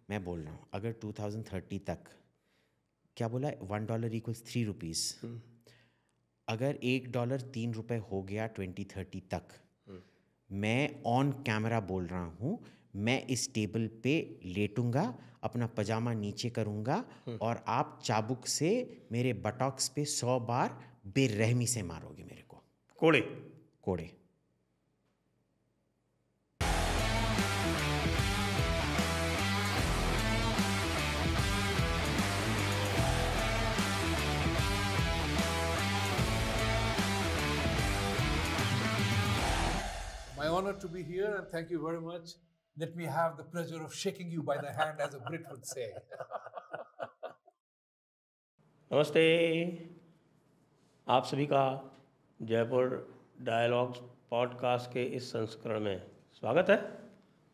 मैं बोल रहा हूँ अगर 2030 तक, क्या बोला, $1 = 3 रुपीज़, अगर $1 3 रुपये हो गया 2030 तक, मैं ऑन कैमरा बोल रहा हूँ, मैं इस टेबल पे लेटूंगा, अपना पजामा नीचे करूँगा और आप चाबुक से मेरे बटॉक्स पे 100 बार बेरहमी से मारोगे मेरे को, कोड़े। कोड़े। My honor to be here, and thank you very much. Let me have the pleasure of shaking you by the hand, as a Brit would say. नमस्ते, आप सभी का जयपुर डायलॉग्स पॉडकास्ट के इस संस्करण में स्वागत है।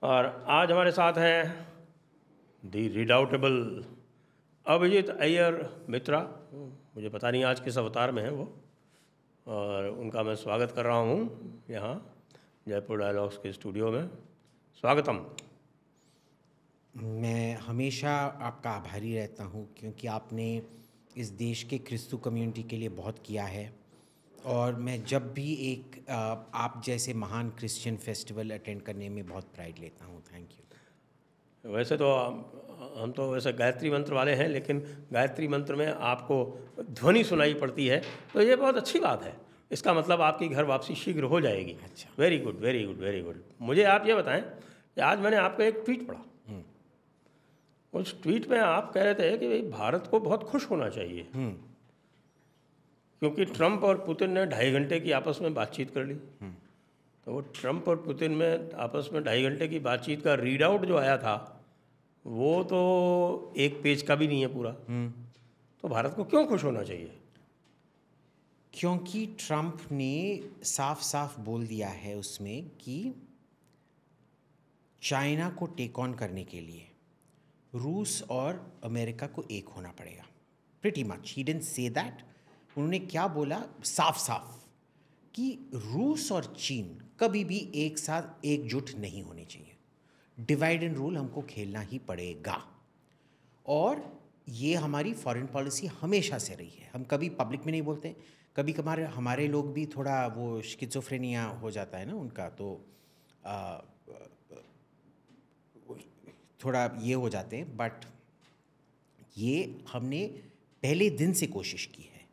और आज हमारे साथ हैं द रिडाउटेबल अभिजीत अय्यर मित्रा। मुझे पता नहीं आज किस अवतार में है वो, और उनका मैं स्वागत कर रहा हूँ यहाँ जयपुर डायलॉग्स के स्टूडियो में। स्वागतम। मैं हमेशा आपका आभारी रहता हूँ क्योंकि आपने इस देश के क्रिस्तु कम्युनिटी के लिए बहुत किया है, और मैं जब भी एक आप जैसे महान क्रिश्चियन फेस्टिवल अटेंड करने में बहुत प्राइड लेता हूँ। Thank you. वैसे तो हम तो वैसे गायत्री मंत्र वाले हैं, लेकिन गायत्री मंत्र में आपको ध्वनि सुनाई पड़ती है, तो ये बहुत अच्छी बात है। इसका मतलब आपकी घर वापसी शीघ्र हो जाएगी। अच्छा, very good, very good, very good. मुझे आप ये बताएं कि आज मैंने आपका एक ट्वीट पढ़ा। उस ट्वीट में आप कह रहे थे कि भाई भारत को बहुत खुश होना चाहिए क्योंकि ट्रंप और पुतिन ने 2.5 घंटे की आपस में बातचीत कर ली। तो वो ट्रंप और पुतिन में आपस में 2.5 घंटे की बातचीत का रीड आउट जो आया था वो तो 1 पेज का भी नहीं है पूरा। तो भारत को क्यों खुश होना चाहिए? क्योंकि ट्रंप ने साफ साफ बोल दिया है उसमें कि चाइना को टेक ऑन करने के लिए रूस और अमेरिका को एक होना पड़ेगा। Pretty much he didn't say that. उन्होंने क्या बोला साफ साफ कि रूस और चीन कभी भी एक साथ एकजुट नहीं होने चाहिए, डिवाइड एंड रूल हमको खेलना ही पड़ेगा। और ये हमारी फॉरेन पॉलिसी हमेशा से रही है। हम कभी पब्लिक में नहीं बोलते, कभी कभार हमारे लोग भी थोड़ा वो स्किज़ोफ्रेनिया हो जाता है ना उनका, तो थोड़ा ये हो जाते हैं, बट ये हमने पहले दिन से कोशिश की है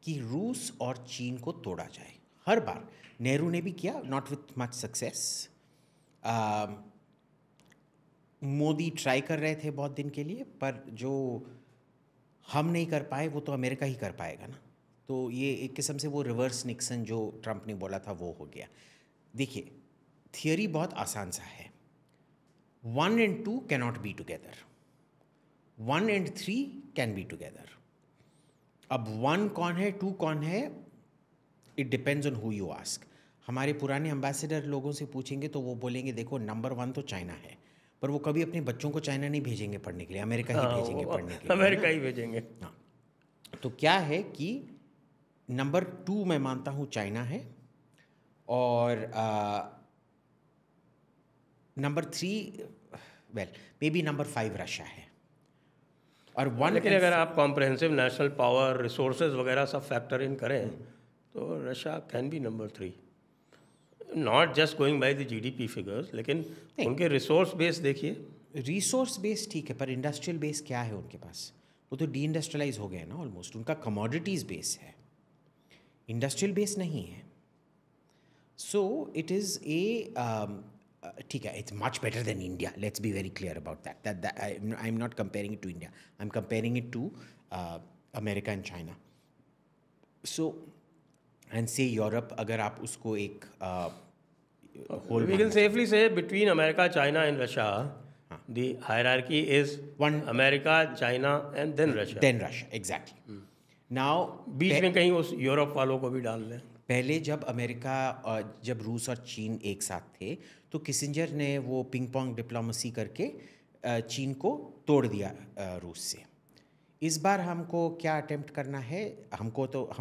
कि रूस और चीन को तोड़ा जाए। हर बार नेहरू ने भी किया, not with much success. Modi try कर रहे थे बहुत दिन के लिए, पर जो हम नहीं कर पाए वो तो अमेरिका ही कर पाएगा ना। तो ये एक किस्म से वो रिवर्स निक्सन जो ट्रंप ने बोला था वो हो गया। देखिए, थियोरी बहुत आसान सा है। 1 and 2 cannot be together. 1 and 3 can be together. अब 1 कौन है, 2 कौन है, it depends on who you ask. हमारे पुराने एम्बेसडर लोगों से पूछेंगे तो वो बोलेंगे देखो नंबर 1 तो चाइना है, पर वो कभी अपने बच्चों को चाइना नहीं भेजेंगे पढ़ने के लिए, अमेरिका ही भेजेंगे पढ़ने के लिए। अमेरिका ही भेजेंगे। हाँ, तो क्या है कि नंबर 2 मैं मानता हूँ चाइना है, और number 3 well may be number 5 Russia है। और लेकिन अगर आप कॉम्प्रहेंसिव नेशनल पावर, रिसोर्सेज वगैरह सब फैक्टर इन करें तो Russia can be number 3, not just going by the GDP figures, लेकिन उनके रिसोर्स बेस देखिए। रिसोर्स बेस ठीक है, पर इंडस्ट्रियल बेस क्या है उनके पास? वो तो डी इंडस्ट्रियलाइज हो गए ना ऑलमोस्ट। उनका कमोडिटीज़ बेस है, इंडस्ट्रियल बेस नहीं है। सो इट इज़ ए ठीक है, it's much better than India, let's be very clear about that I am not comparing it to India, I am comparing it to America and China. So and say Europe, अगर आप उसको एक we can safely say between America, China and Russia, the hierarchy is one America, China and then Russia. Then Russia, exactly. Now बीच में कहीं उस Europe वालों को भी डाल लें। पहले जब अमेरिका जब रूस और चीन एक साथ थे तो किसिंजर ने वो पिंग पोंग डिप्लोमेसी करके चीन को तोड़ दिया रूस से। इस बार हमको क्या अटेम्प्ट करना है? हम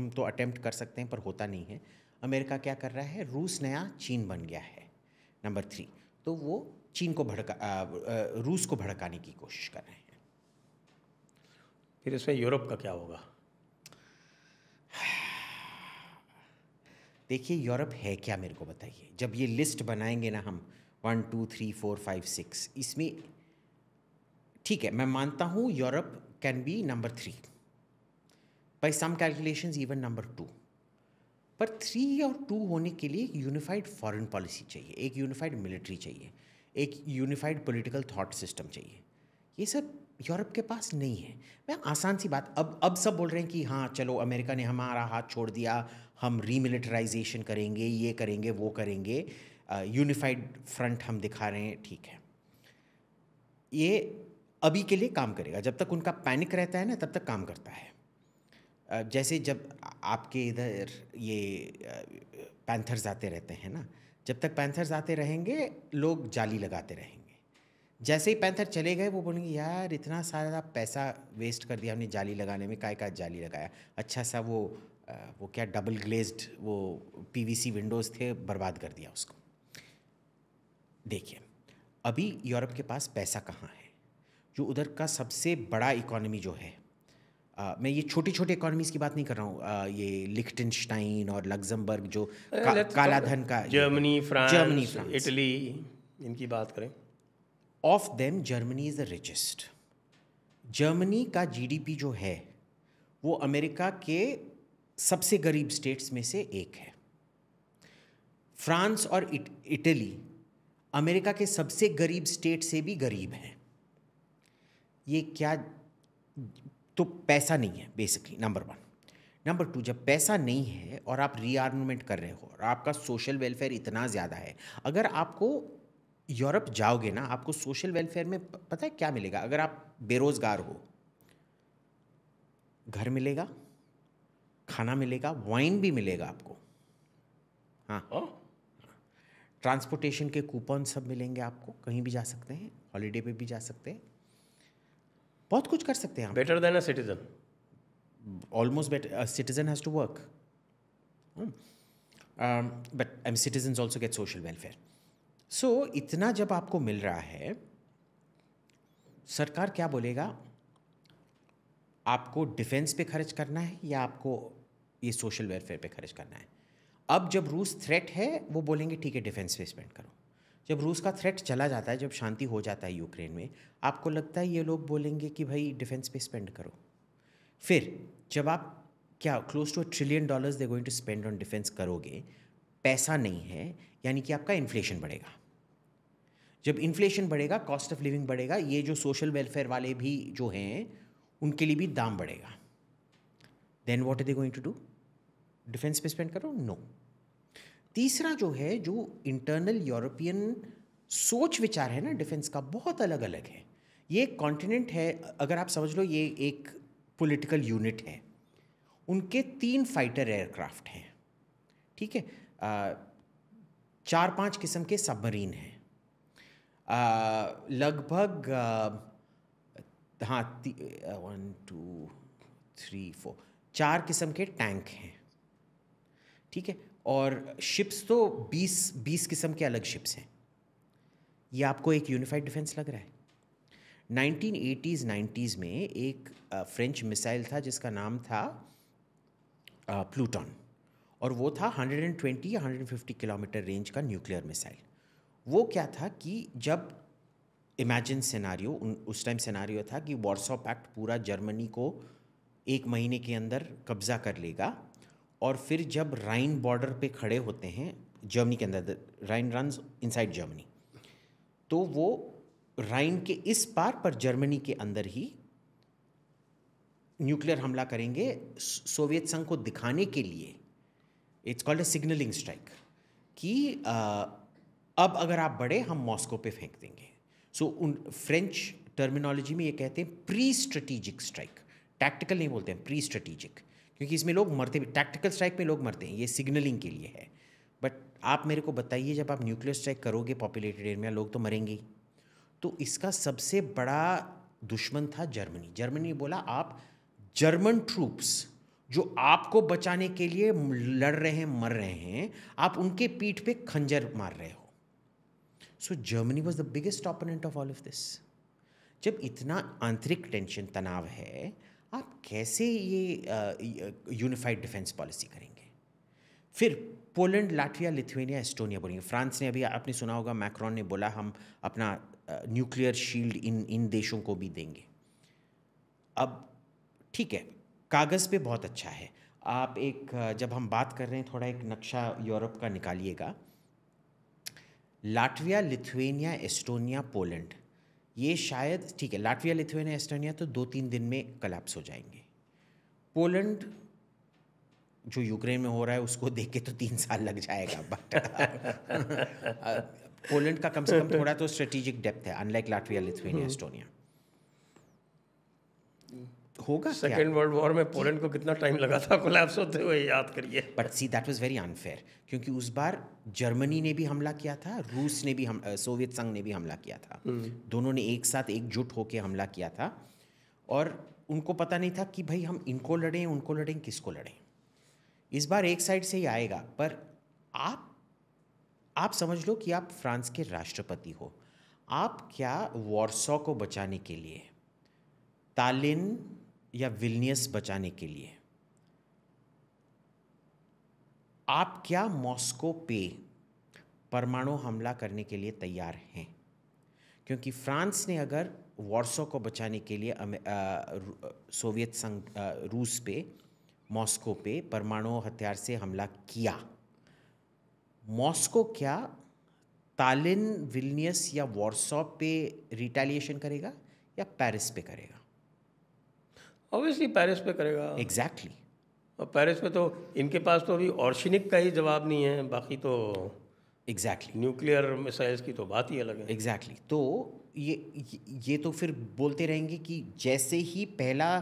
तो अटेम्प्ट कर सकते हैं पर होता नहीं है। अमेरिका क्या कर रहा है? रूस नया चीन बन गया है, नंबर 3। तो वो चीन को रूस को भड़काने की कोशिश कर रहे हैं। फिर इसमें यूरोप का क्या होगा? देखिए यूरोप है क्या, मेरे को बताइए। जब ये लिस्ट बनाएंगे ना हम 1 2 3 4 5 6, इसमें ठीक है मैं मानता हूँ Europe can be number 3, by some calculations even number 2, पर 3 और 2 होने के लिए एक यूनिफाइड फॉरेन पॉलिसी चाहिए, एक यूनिफाइड मिलिट्री चाहिए, एक यूनिफाइड पॉलिटिकल थॉट सिस्टम चाहिए। ये सब यूरोप के पास नहीं है। मैं आसान सी बात, अब सब बोल रहे हैं कि हाँ चलो अमेरिका ने हमारा हाथ छोड़ दिया, हम रीमिलिटराइजेशन करेंगे, ये करेंगे वो करेंगे, यूनिफाइड फ्रंट हम दिखा रहे हैं, ठीक है। ये अभी के लिए काम करेगा, जब तक उनका पैनिक रहता है ना तब तक काम करता है। जैसे जब आपके इधर ये पैंथर्स आते रहते हैं ना, जब तक पैंथर्स आते रहेंगे लोग जाली लगाते रहेंगे। जैसे ही पैंथर चले गए वो बोलेंगे यार इतना सारा पैसा वेस्ट कर दिया हमने जाली लगाने में, काय जाली लगाया, अच्छा सा वो क्या डबल ग्लेज्ड वो पीवीसी विंडोज़ थे, बर्बाद कर दिया उसको। देखिए अभी यूरोप के पास पैसा कहाँ है? जो उधर का सबसे बड़ा इकोनॉमी जो है, मैं ये छोटी छोटी इकोनॉमीज़ की बात नहीं कर रहा हूँ, ये लिख्टेनस्टाइन और लग्जमबर्ग जो काला धन का, जर्मनी, फ्रांस, इटली, इनकी बात करें। Of them Germany is the richest. Germany का जीडीपी जो है वो अमेरिका के सबसे गरीब स्टेट्स में से एक है। फ्रांस और इटली अमेरिका के सबसे गरीब स्टेट से भी गरीब हैं। ये क्या, तो पैसा नहीं है बेसिकली, नंबर 1। नंबर 2, जब पैसा नहीं है और आप रीआर्ममेंट कर रहे हो और आपका सोशल वेलफेयर इतना ज़्यादा है, अगर आपको यूरोप जाओगे ना आपको सोशल वेलफेयर में पता है क्या मिलेगा? अगर आप बेरोज़गार हो, घर मिलेगा, खाना मिलेगा, वाइन भी मिलेगा आपको, हाँ, ट्रांसपोर्टेशन के कूपन सब मिलेंगे आपको, कहीं भी जा सकते हैं, हॉलीडे पे भी जा सकते हैं, बहुत कुछ कर सकते हैं आप। Better than a citizen, almost better. A citizen has to work, but citizens also get social welfare. So इतना जब आपको मिल रहा है, सरकार क्या बोलेगा? आपको डिफेंस पे खर्च करना है या आपको ये सोशल वेलफेयर पे खर्च करना है? अब जब रूस थ्रेट है वो बोलेंगे ठीक है डिफेंस पे स्पेंड करो। जब रूस का थ्रेट चला जाता है, जब शांति हो जाता है यूक्रेन में, आपको लगता है ये लोग बोलेंगे कि भाई डिफेंस पे स्पेंड करो। फिर जब आप क्या close to $1 trillion they going to spend on defence करोगे, पैसा नहीं है, यानी कि आपका इन्फ्लेशन बढ़ेगा। जब इन्फ्लेशन बढ़ेगा, कॉस्ट ऑफ लिविंग बढ़ेगा, ये जो सोशल वेलफेयर वाले भी जो हैं उनके लिए भी दाम बढ़ेगा। Then what are they going to do? Defence पे स्पेंड करो? नो। तीसरा जो है, जो इंटरनल यूरोपियन सोच विचार है ना डिफेंस का, बहुत अलग अलग है। ये एक कॉन्टिनेंट है, अगर आप समझ लो ये एक पॉलिटिकल यूनिट है। उनके 3 फाइटर एयरक्राफ्ट हैं, ठीक है, 4-5 किस्म के सबमरीन हैं, लगभग 1 2 3 4 4 किस्म के टैंक हैं, ठीक है, और शिप्स तो 20 किस्म के अलग शिप्स हैं। ये आपको एक यूनिफाइड डिफेंस लग रहा है? 1980s 90s में एक फ्रेंच मिसाइल था जिसका नाम था प्लूटॉन, और वो था 120 या 150 किलोमीटर रेंज का न्यूक्लियर मिसाइल। वो क्या था कि जब इमेजिन सिनारियो, उस टाइम सिनारियो था कि वॉर्सो पैक्ट पूरा जर्मनी को 1 महीने के अंदर कब्जा कर लेगा, और फिर जब राइन बॉर्डर पे खड़े होते हैं जर्मनी के अंदर, राइन रन्स इनसाइड जर्मनी, तो वो राइन के इस पार पर जर्मनी के अंदर ही न्यूक्लियर हमला करेंगे सोवियत संघ को दिखाने के लिए। It's called a signalling strike, कि अब अगर आप बढ़े हम मॉस्को पे फेंक देंगे। सो उन फ्रेंच टर्मिनोलॉजी में ये कहते हैं प्री स्ट्रेटेजिक स्ट्राइक, टैक्टिकल नहीं बोलते हैं, प्री स्ट्रेटेजिक, क्योंकि इसमें लोग मरते भी, टैक्टिकल स्ट्राइक में लोग मरते हैं, ये सिग्नलिंग के लिए है। बट आप मेरे को बताइए, जब आप न्यूक्लियर स्ट्राइक करोगे पॉपुलेटेड एरिया में, लोग तो मरेंगे ही। तो इसका सबसे बड़ा दुश्मन था जर्मनी। जर्मनी बोला आप जर्मन ट्रूप्स जो आपको बचाने के लिए लड़ रहे हैं, मर रहे हैं, आप उनके पीठ पे खंजर मार रहे हो। So Germany was the biggest opponent of all of this. जब इतना आंतरिक टेंशन तनाव है, आप कैसे ये यूनिफाइड डिफेंस पॉलिसी करेंगे? फिर पोलैंड, लाटविया, लिथुआनिया, एस्टोनिया बोलेंगे. फ्रांस ने अभी आपने सुना होगा, मैक्रोन ने बोला हम अपना न्यूक्लियर शील्ड इन देशों को भी देंगे. अब ठीक है, कागज़ पे बहुत अच्छा है. आप एक जब हम बात कर रहे हैं, थोड़ा एक नक्शा यूरोप का निकालिएगा. लाटविया, लिथुआनिया, एस्टोनिया, पोलैंड, ये शायद ठीक है. लाटविया, लिथुआनिया, एस्टोनिया तो 2-3 दिन में कलैप्स हो जाएंगे. पोलैंड जो यूक्रेन में हो रहा है उसको देख के तो 3 साल लग जाएगा. बट पोलैंड का कम से कम थोड़ा तो स्ट्रेटेजिक डेप्थ है, अनलाइक लाटविया, लिथुआनिया, एस्टोनिया. होगा क्या? सेकेंड वर्ल्ड वॉर में पोलैंड को कितना टाइम लगा था कोलैप्स होते हुए, याद करिए. But see that was very unfair, क्योंकि उस बार जर्मनी ने भी हमला किया था, रूस ने भी सोवियत संघ ने भी हमला किया था. दोनों ने एक साथ एकजुट होकर हमला किया था, और उनको पता नहीं था कि भाई हम इनको लड़ें, उनको लड़ें, किसको लड़ें. इस बार एक साइड से ही आएगा. पर आप समझ लो कि आप फ्रांस के राष्ट्रपति हो. आप क्या वॉर्सो को बचाने के लिए, तालिन या विल्नियस बचाने के लिए, आप क्या मॉस्को पे परमाणु हमला करने के लिए तैयार हैं? क्योंकि फ्रांस ने अगर वॉर्सो को बचाने के लिए सोवियत संघ, रूस पे, मॉस्को पे परमाणु हथियार से हमला किया, मॉस्को क्या तालिन, विल्नियस या वॉर्सो पे रिटेलिएशन करेगा या पेरिस पे करेगा? ऑब्वियसली पेरिस पे करेगा. एग्जैक्टली. और पेरिस पे तो इनके पास तो अभी ऑर्शनिक का ही जवाब नहीं है, बाकी तो एग्जैक्टली न्यूक्लियर मिसाइल्स की तो बात ही अलग है. एग्जैक्टली. तो ये तो फिर बोलते रहेंगे कि जैसे ही पहला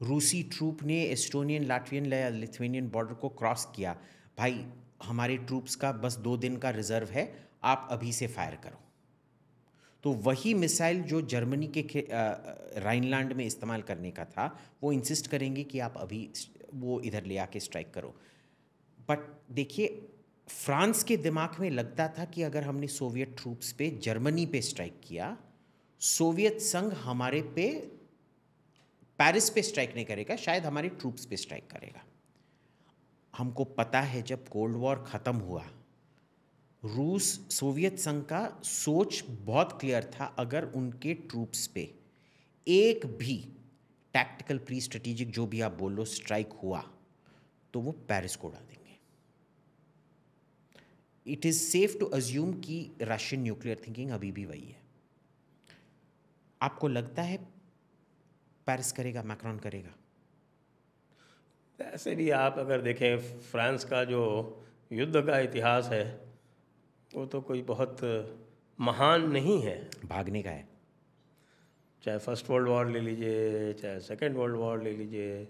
रूसी ट्रूप ने एस्टोनियन, लाटवियन या लिथुआनियन बॉर्डर को क्रॉस किया, भाई हमारे ट्रूप्स का बस 2 दिन का रिजर्व है, आप अभी से फायर करो. तो वही मिसाइल जो जर्मनी के राइनलैंड में इस्तेमाल करने का था, वो इंसिस्ट करेंगे कि आप अभी वो इधर ले आके स्ट्राइक करो. बट देखिए, फ्रांस के दिमाग में लगता था कि अगर हमने सोवियत ट्रूप्स पे, जर्मनी पे स्ट्राइक किया, सोवियत संघ हमारे पे, पेरिस पे स्ट्राइक नहीं करेगा, शायद हमारे ट्रूप्स पे स्ट्राइक करेगा. हमको पता है जब कोल्ड वॉर ख़त्म हुआ, रूस, सोवियत संघ का सोच बहुत क्लियर था, अगर उनके ट्रूप्स पे एक भी टैक्टिकल, प्री स्ट्रेटेजिक, जो भी आप बोल लो, स्ट्राइक हुआ तो वो पेरिस को उड़ा देंगे. It is safe to assume कि रशियन न्यूक्लियर थिंकिंग अभी भी वही है. आपको लगता है पेरिस करेगा, मैक्रोन करेगा? ऐसे भी आप अगर देखें, फ्रांस का जो युद्ध का इतिहास है वो तो कोई बहुत महान नहीं है. भागने का है. चाहे फर्स्ट वर्ल्ड वॉर ले लीजिए, चाहे सेकंड वर्ल्ड वॉर ले लीजिए,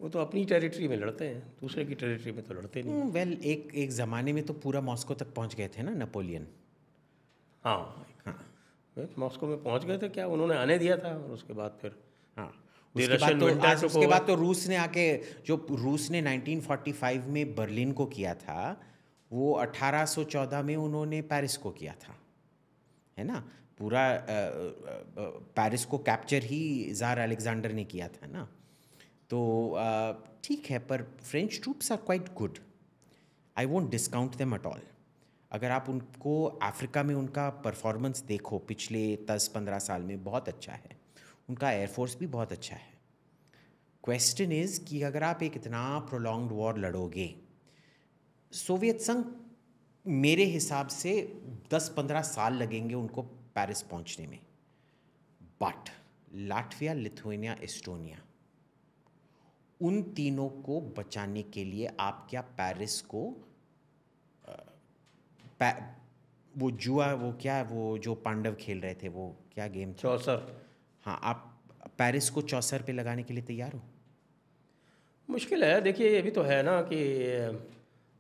वो तो अपनी टेरिटरी में लड़ते हैं, दूसरे की टेरिटरी में तो लड़ते नहीं. वेल, एक ज़माने में तो पूरा मॉस्को तक पहुंच गए थे ना नेपोलियन. हाँ, हाँ मॉस्को में पहुंच गए थे, क्या उन्होंने आने दिया था? और उसके बाद फिर हाँ उसके बाद तो रूस ने आके, जो रूस ने 1945 में बर्लिन को किया था, वो 1814 में उन्होंने पेरिस को किया था, है ना. पूरा पेरिस को कैप्चर ही ज़ार अलेक्जेंडर ने किया था ना. तो ठीक है, पर French troops are quite good. I won't discount them at all. अगर आप उनको अफ्रीका में उनका परफॉर्मेंस देखो पिछले 10-15 साल में, बहुत अच्छा है. उनका एयरफोर्स भी बहुत अच्छा है. क्वेश्चन इज़ कि अगर आप एक इतना प्रोलॉन्ग्ड वॉर लड़ोगे, सोवियत संघ मेरे हिसाब से 10-15 साल लगेंगे उनको पेरिस पहुंचने में. बट लाटविया, लिथुआनिया, एस्टोनिया, उन तीनों को बचाने के लिए आप क्या पेरिस को वो जुआ, वो क्या, वो जो पांडव खेल रहे थे, वो क्या गेम था? चौसर. हाँ, आप पेरिस को चौसर पे लगाने के लिए तैयार हो? मुश्किल है. देखिए, ये भी तो है ना कि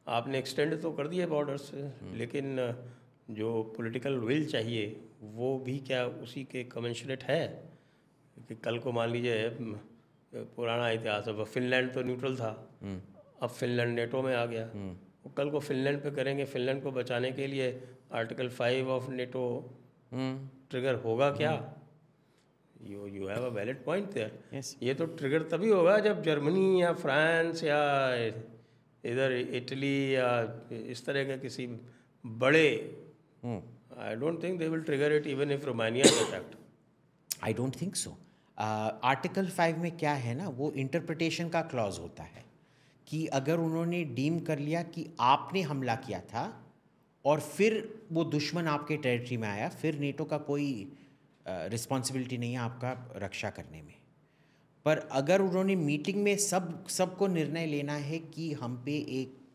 आपने एक्सटेंड तो कर दिए बॉर्डर्स, लेकिन जो पॉलिटिकल विल चाहिए वो भी क्या उसी के कमेंशरेट है? कि कल को मान लीजिए, पुराना इतिहास है, फिनलैंड तो न्यूट्रल था, अब फिनलैंड नेटो में आ गया, वो कल को फिनलैंड पे करेंगे, फिनलैंड को बचाने के लिए आर्टिकल 5 ऑफ नेटो ट्रिगर होगा क्या? You have a valid point there. Yes ये तो ट्रिगर तभी होगा जब जर्मनी या फ्रांस या इधर इटली या इस तरह के किसी बड़े, I don't think they will trigger it even if Romania is attacked. I don't think so. Article 5 में क्या है ना, वो इंटरप्रिटेशन का क्लॉज होता है कि अगर उन्होंने डीम कर लिया कि आपने हमला किया था और फिर वो दुश्मन आपके टेरिटरी में आया, फिर नेटो का कोई रिस्पॉन्सिबिलिटी नहीं है आपका रक्षा करने में। पर अगर उन्होंने मीटिंग में सबको निर्णय लेना है कि हम पे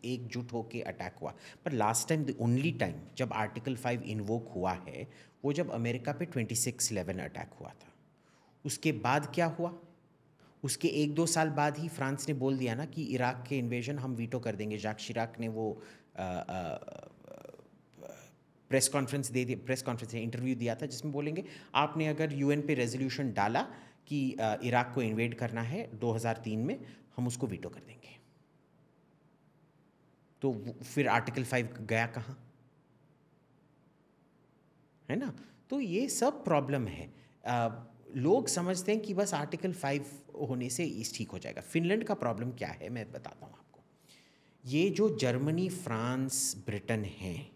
एकजुट होके अटैक हुआ, पर last time, the only time जब आर्टिकल 5 इन्वोक हुआ है वो जब अमेरिका पे 26/11 अटैक हुआ था। उसके बाद क्या हुआ? उसके 1-2 साल बाद ही फ्रांस ने बोल दिया ना कि इराक के इन्वेजन हम वीटो कर देंगे। जैक शिराक ने वो प्रेस कॉन्फ्रेंस में इंटरव्यू दिया था जिसमें बोलेंगे आपने अगर यूएन पे रेजोल्यूशन डाला कि इराक को इन्वेड करना है 2003 में, हम उसको वीटो कर देंगे। तो फिर आर्टिकल 5 गया कहाँ, है ना? तो ये सब प्रॉब्लम है। लोग समझते हैं कि बस आर्टिकल 5 होने से ठीक हो जाएगा। फिनलैंड का प्रॉब्लम क्या है मैं बताता हूँ आपको। ये जो जर्मनी, फ्रांस, ब्रिटेन हैं,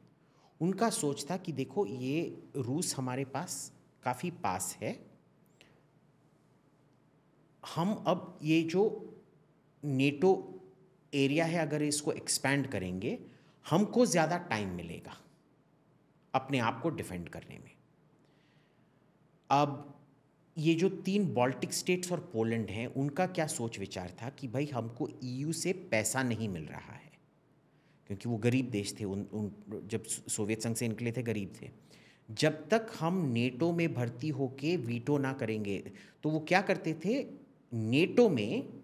उनका सोच था कि देखो ये रूस हमारे पास काफ़ी पास है, हम अब ये जो नेटो एरिया है अगर इसको एक्सपैंड करेंगे हमको ज़्यादा टाइम मिलेगा अपने आप को डिफेंड करने में। अब ये जो 3 बाल्टिक स्टेट्स और पोलैंड हैं, उनका क्या सोच विचार था कि भाई हमको ईयू से पैसा नहीं मिल रहा है क्योंकि वो गरीब देश थे, जब सोवियत संघ से निकले थे गरीब थे। जब तक हम नेटो में भर्ती होके वीटो ना करेंगे, तो वो क्या करते थे, नेटो में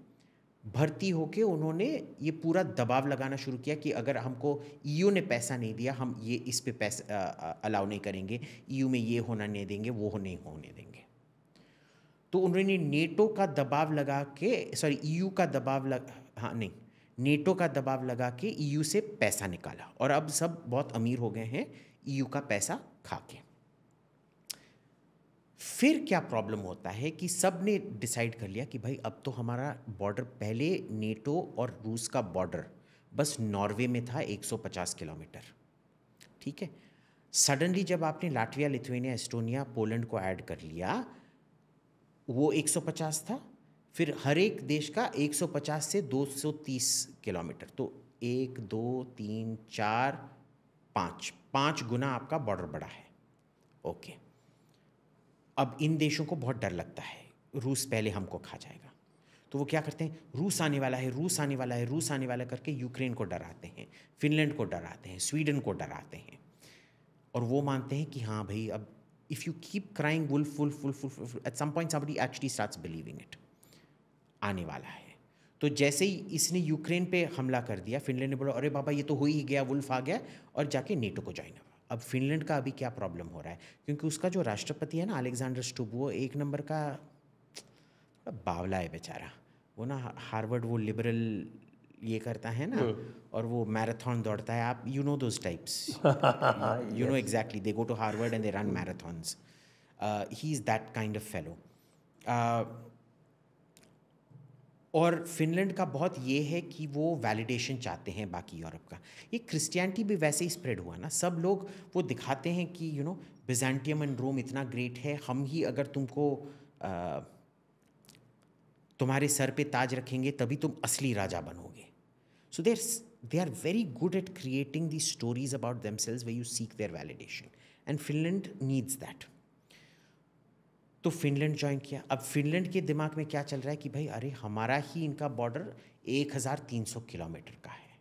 भर्ती होके उन्होंने ये पूरा दबाव लगाना शुरू किया कि अगर हमको ईयू ने पैसा नहीं दिया हम ये इस पे पैसा अलाउ नहीं करेंगे, ईयू में ये होना नहीं देंगे, वो नहीं होने देंगे। तो उन्होंने नेटो का दबाव लगा के, सॉरी ईयू का दबाव नेटो का दबाव लगा के ईयू से पैसा निकाला और अब सब बहुत अमीर हो गए हैं ईयू का पैसा खा के। फिर क्या प्रॉब्लम होता है कि सब ने डिसाइड कर लिया कि भाई अब तो हमारा बॉर्डर, पहले नेटो और रूस का बॉर्डर बस नॉर्वे में था 150 किलोमीटर, ठीक है। सडनली जब आपने लाटविया, लिथुआनिया, एस्टोनिया, पोलैंड को ऐड कर लिया, वो 150 था, फिर हर एक देश का 150 से 230 किलोमीटर, तो 1, 2, 3, 4, 5 गुना आपका बॉर्डर बड़ा है। ओके, अब इन देशों को बहुत डर लगता है रूस पहले हमको खा जाएगा, तो वो क्या करते हैं, रूस आने वाला है, रूस आने वाला है, रूस आने वाला करके यूक्रेन को डराते हैं, फिनलैंड को डराते हैं, स्वीडन को डराते हैं, और वो मानते हैं कि हाँ भाई अब if you keep crying wolf, wolf, wolf, wolf, wolf, at some point somebody actually starts believing it, आने वाला है। तो जैसे ही इसने यूक्रेन पे हमला कर दिया, फिनलैंड ने बोला अरे बाबा ये तो हो ही गया, वुल्फ आ गया, और जाके नेटो को ज्वाइन हुआ। अब फिनलैंड का अभी क्या प्रॉब्लम हो रहा है, क्योंकि उसका जो राष्ट्रपति है ना अलेक्जेंडर स्टुब, वो एक नंबर का बावला है बेचारा। वो ना हार्वर्ड वो लिबरल ये करता है ना, और वो मैराथन दौड़ता है, आप you know those types, you know exactly, they go to Harvard and they run marathons, he is that kind of fellow. और फिनलैंड का बहुत ये है कि वो वैलिडेशन चाहते हैं बाकी यूरोप का। ये क्रिश्चियनिटी भी वैसे ही स्प्रेड हुआ ना, सब लोग वो दिखाते हैं कि यू नो बिजेंटियम एंड रोम इतना ग्रेट है, हम ही अगर तुमको तुम्हारे सर पे ताज रखेंगे तभी तुम असली राजा बनोगे। सो they are very good at creating these stories about themselves where you seek their validation, and Finland needs that. तो फिनलैंड ज्वाइन किया। अब फिनलैंड के दिमाग में क्या चल रहा है कि भाई अरे हमारा ही इनका बॉर्डर 1300 किलोमीटर का है,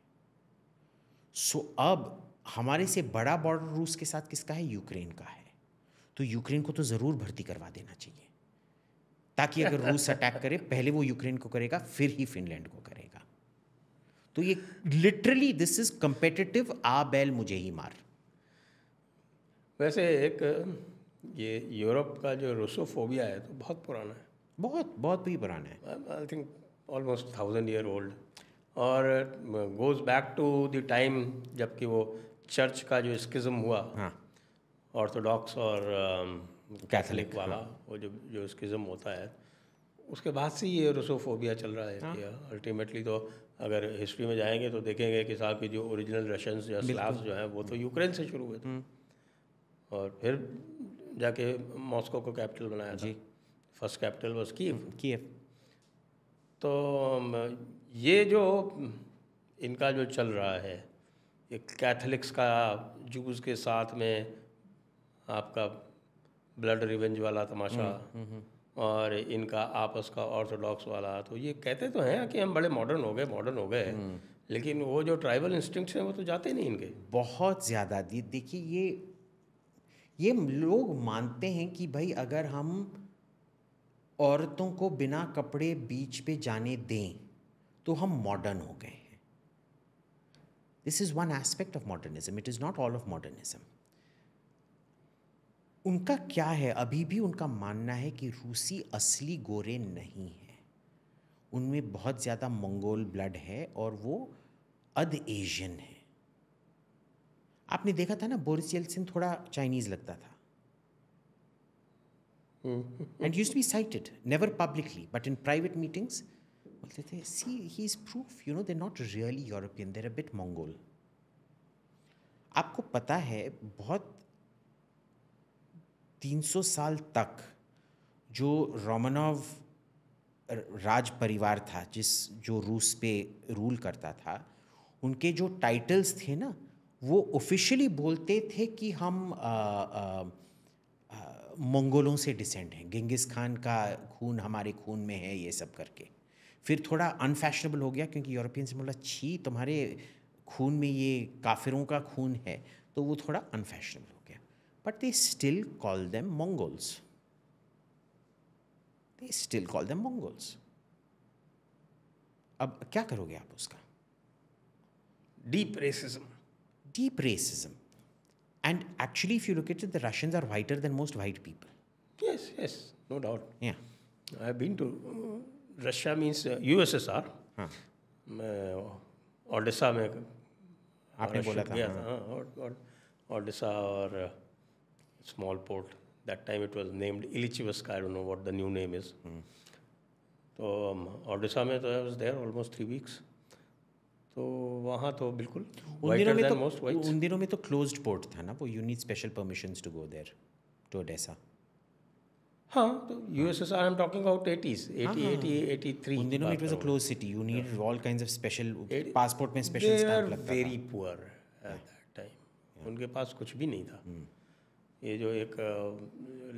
सो अब हमारे से बड़ा बॉर्डर रूस के साथ किसका है, यूक्रेन का है, तो यूक्रेन को तो ज़रूर भर्ती करवा देना चाहिए, ताकि अगर रूस अटैक करे पहले वो यूक्रेन को करेगा फिर ही फिनलैंड को करेगा। तो ये लिटरली दिस इज कंपेटिटिव, आ बैल मुझे ही मार। वैसे एक ये यूरोप का जो रूसोफोबिया है तो बहुत पुराना है, बहुत भी पुराना है, I think almost 1000 year old, और goes back to the time जबकि वो चर्च का जो स्किज्म हुआ, हाँ, ऑर्थोडॉक्स और कैथोलिक वाला, वो जो स्किज्म होता है, उसके बाद से ये रूसोफोबिया चल रहा है कि अल्टीमेटली तो अगर हिस्ट्री में जाएंगे तो देखेंगे कि साहब की जो ओरिजिनल रशियंस या स्लाव्स जो हैं वो तो यूक्रेन से शुरू हुए थे और फिर जाके मॉस्को को कैपिटल बनाया था। First capital was Kyiv. तो ये जो इनका जो चल रहा है, एक कैथलिक्स का जूस के साथ में आपका ब्लड रिवेंज वाला तमाशा और इनका आपस का ऑर्थोडॉक्स वाला, तो ये कहते तो हैं कि हम बड़े मॉडर्न हो गए लेकिन वो जो ट्राइबल इंस्टिंक्ट्स हैं वो तो जाते नहीं इनके। बहुत ज़्यादा। देखिए, ये लोग मानते हैं कि भाई अगर हम औरतों को बिना कपड़े बीच पे जाने दें तो हम मॉडर्न हो गए हैं। This is one aspect of modernism, it is not all of modernism. उनका क्या है, अभी भी उनका मानना है कि रूसी असली गोरे नहीं है, उनमें बहुत ज़्यादा मंगोल ब्लड है और वो अध एशियन है। आपने देखा था ना, बोरिस येल्सिन थोड़ा चाइनीज़ लगता था and used to be cited, never publicly but in private meetings बोलते थे, see he is proof, you know, they not really European, they're a bit Mongol. आपको पता है बहुत 300 साल तक जो रोमानोव राज परिवार था, जो रूस पे रूल करता था, उनके जो टाइटल्स थे ना, वो ऑफिशियली बोलते थे कि हम मंगोलों से डिसेंड हैं, गेंगिस खान का खून हमारे खून में है, ये सब करके। फिर थोड़ा अनफैशनेबल हो गया क्योंकि यूरोपियंस ने बोला, छी तुम्हारे खून में ये काफिरों का खून है, तो वो थोड़ा अनफैशनेबल हो गया। But they still call them Mongols, they still call them Mongols. अब क्या करोगे आप उसका? Deep racism. And actually, if you look at it, the Russians are whiter than most white people. Yes, no doubt. Yeah. I've been to Russia means USSR. हाँ. ओडिशा में आपने बोला था, और ओडिशा और small port, that time it was named Ilyichevsk, I don't know what the new name is. तो Odessa में तो I was there almost 3 weeks। तो वहाँ तो बिल्कुल उन दिनों में तो क्लोज्ड पोर्ट था ना वो, you need special permissions to go there to Odessa. हाँ, तो USSR I am talking about 80s, 80, 83। उन दिनों में it was a close city, you need all kinds of special, passport में स्पेशल स्टैंप लगता था। Very poor at that time, उनके पास कुछ भी नहीं था। ये जो एक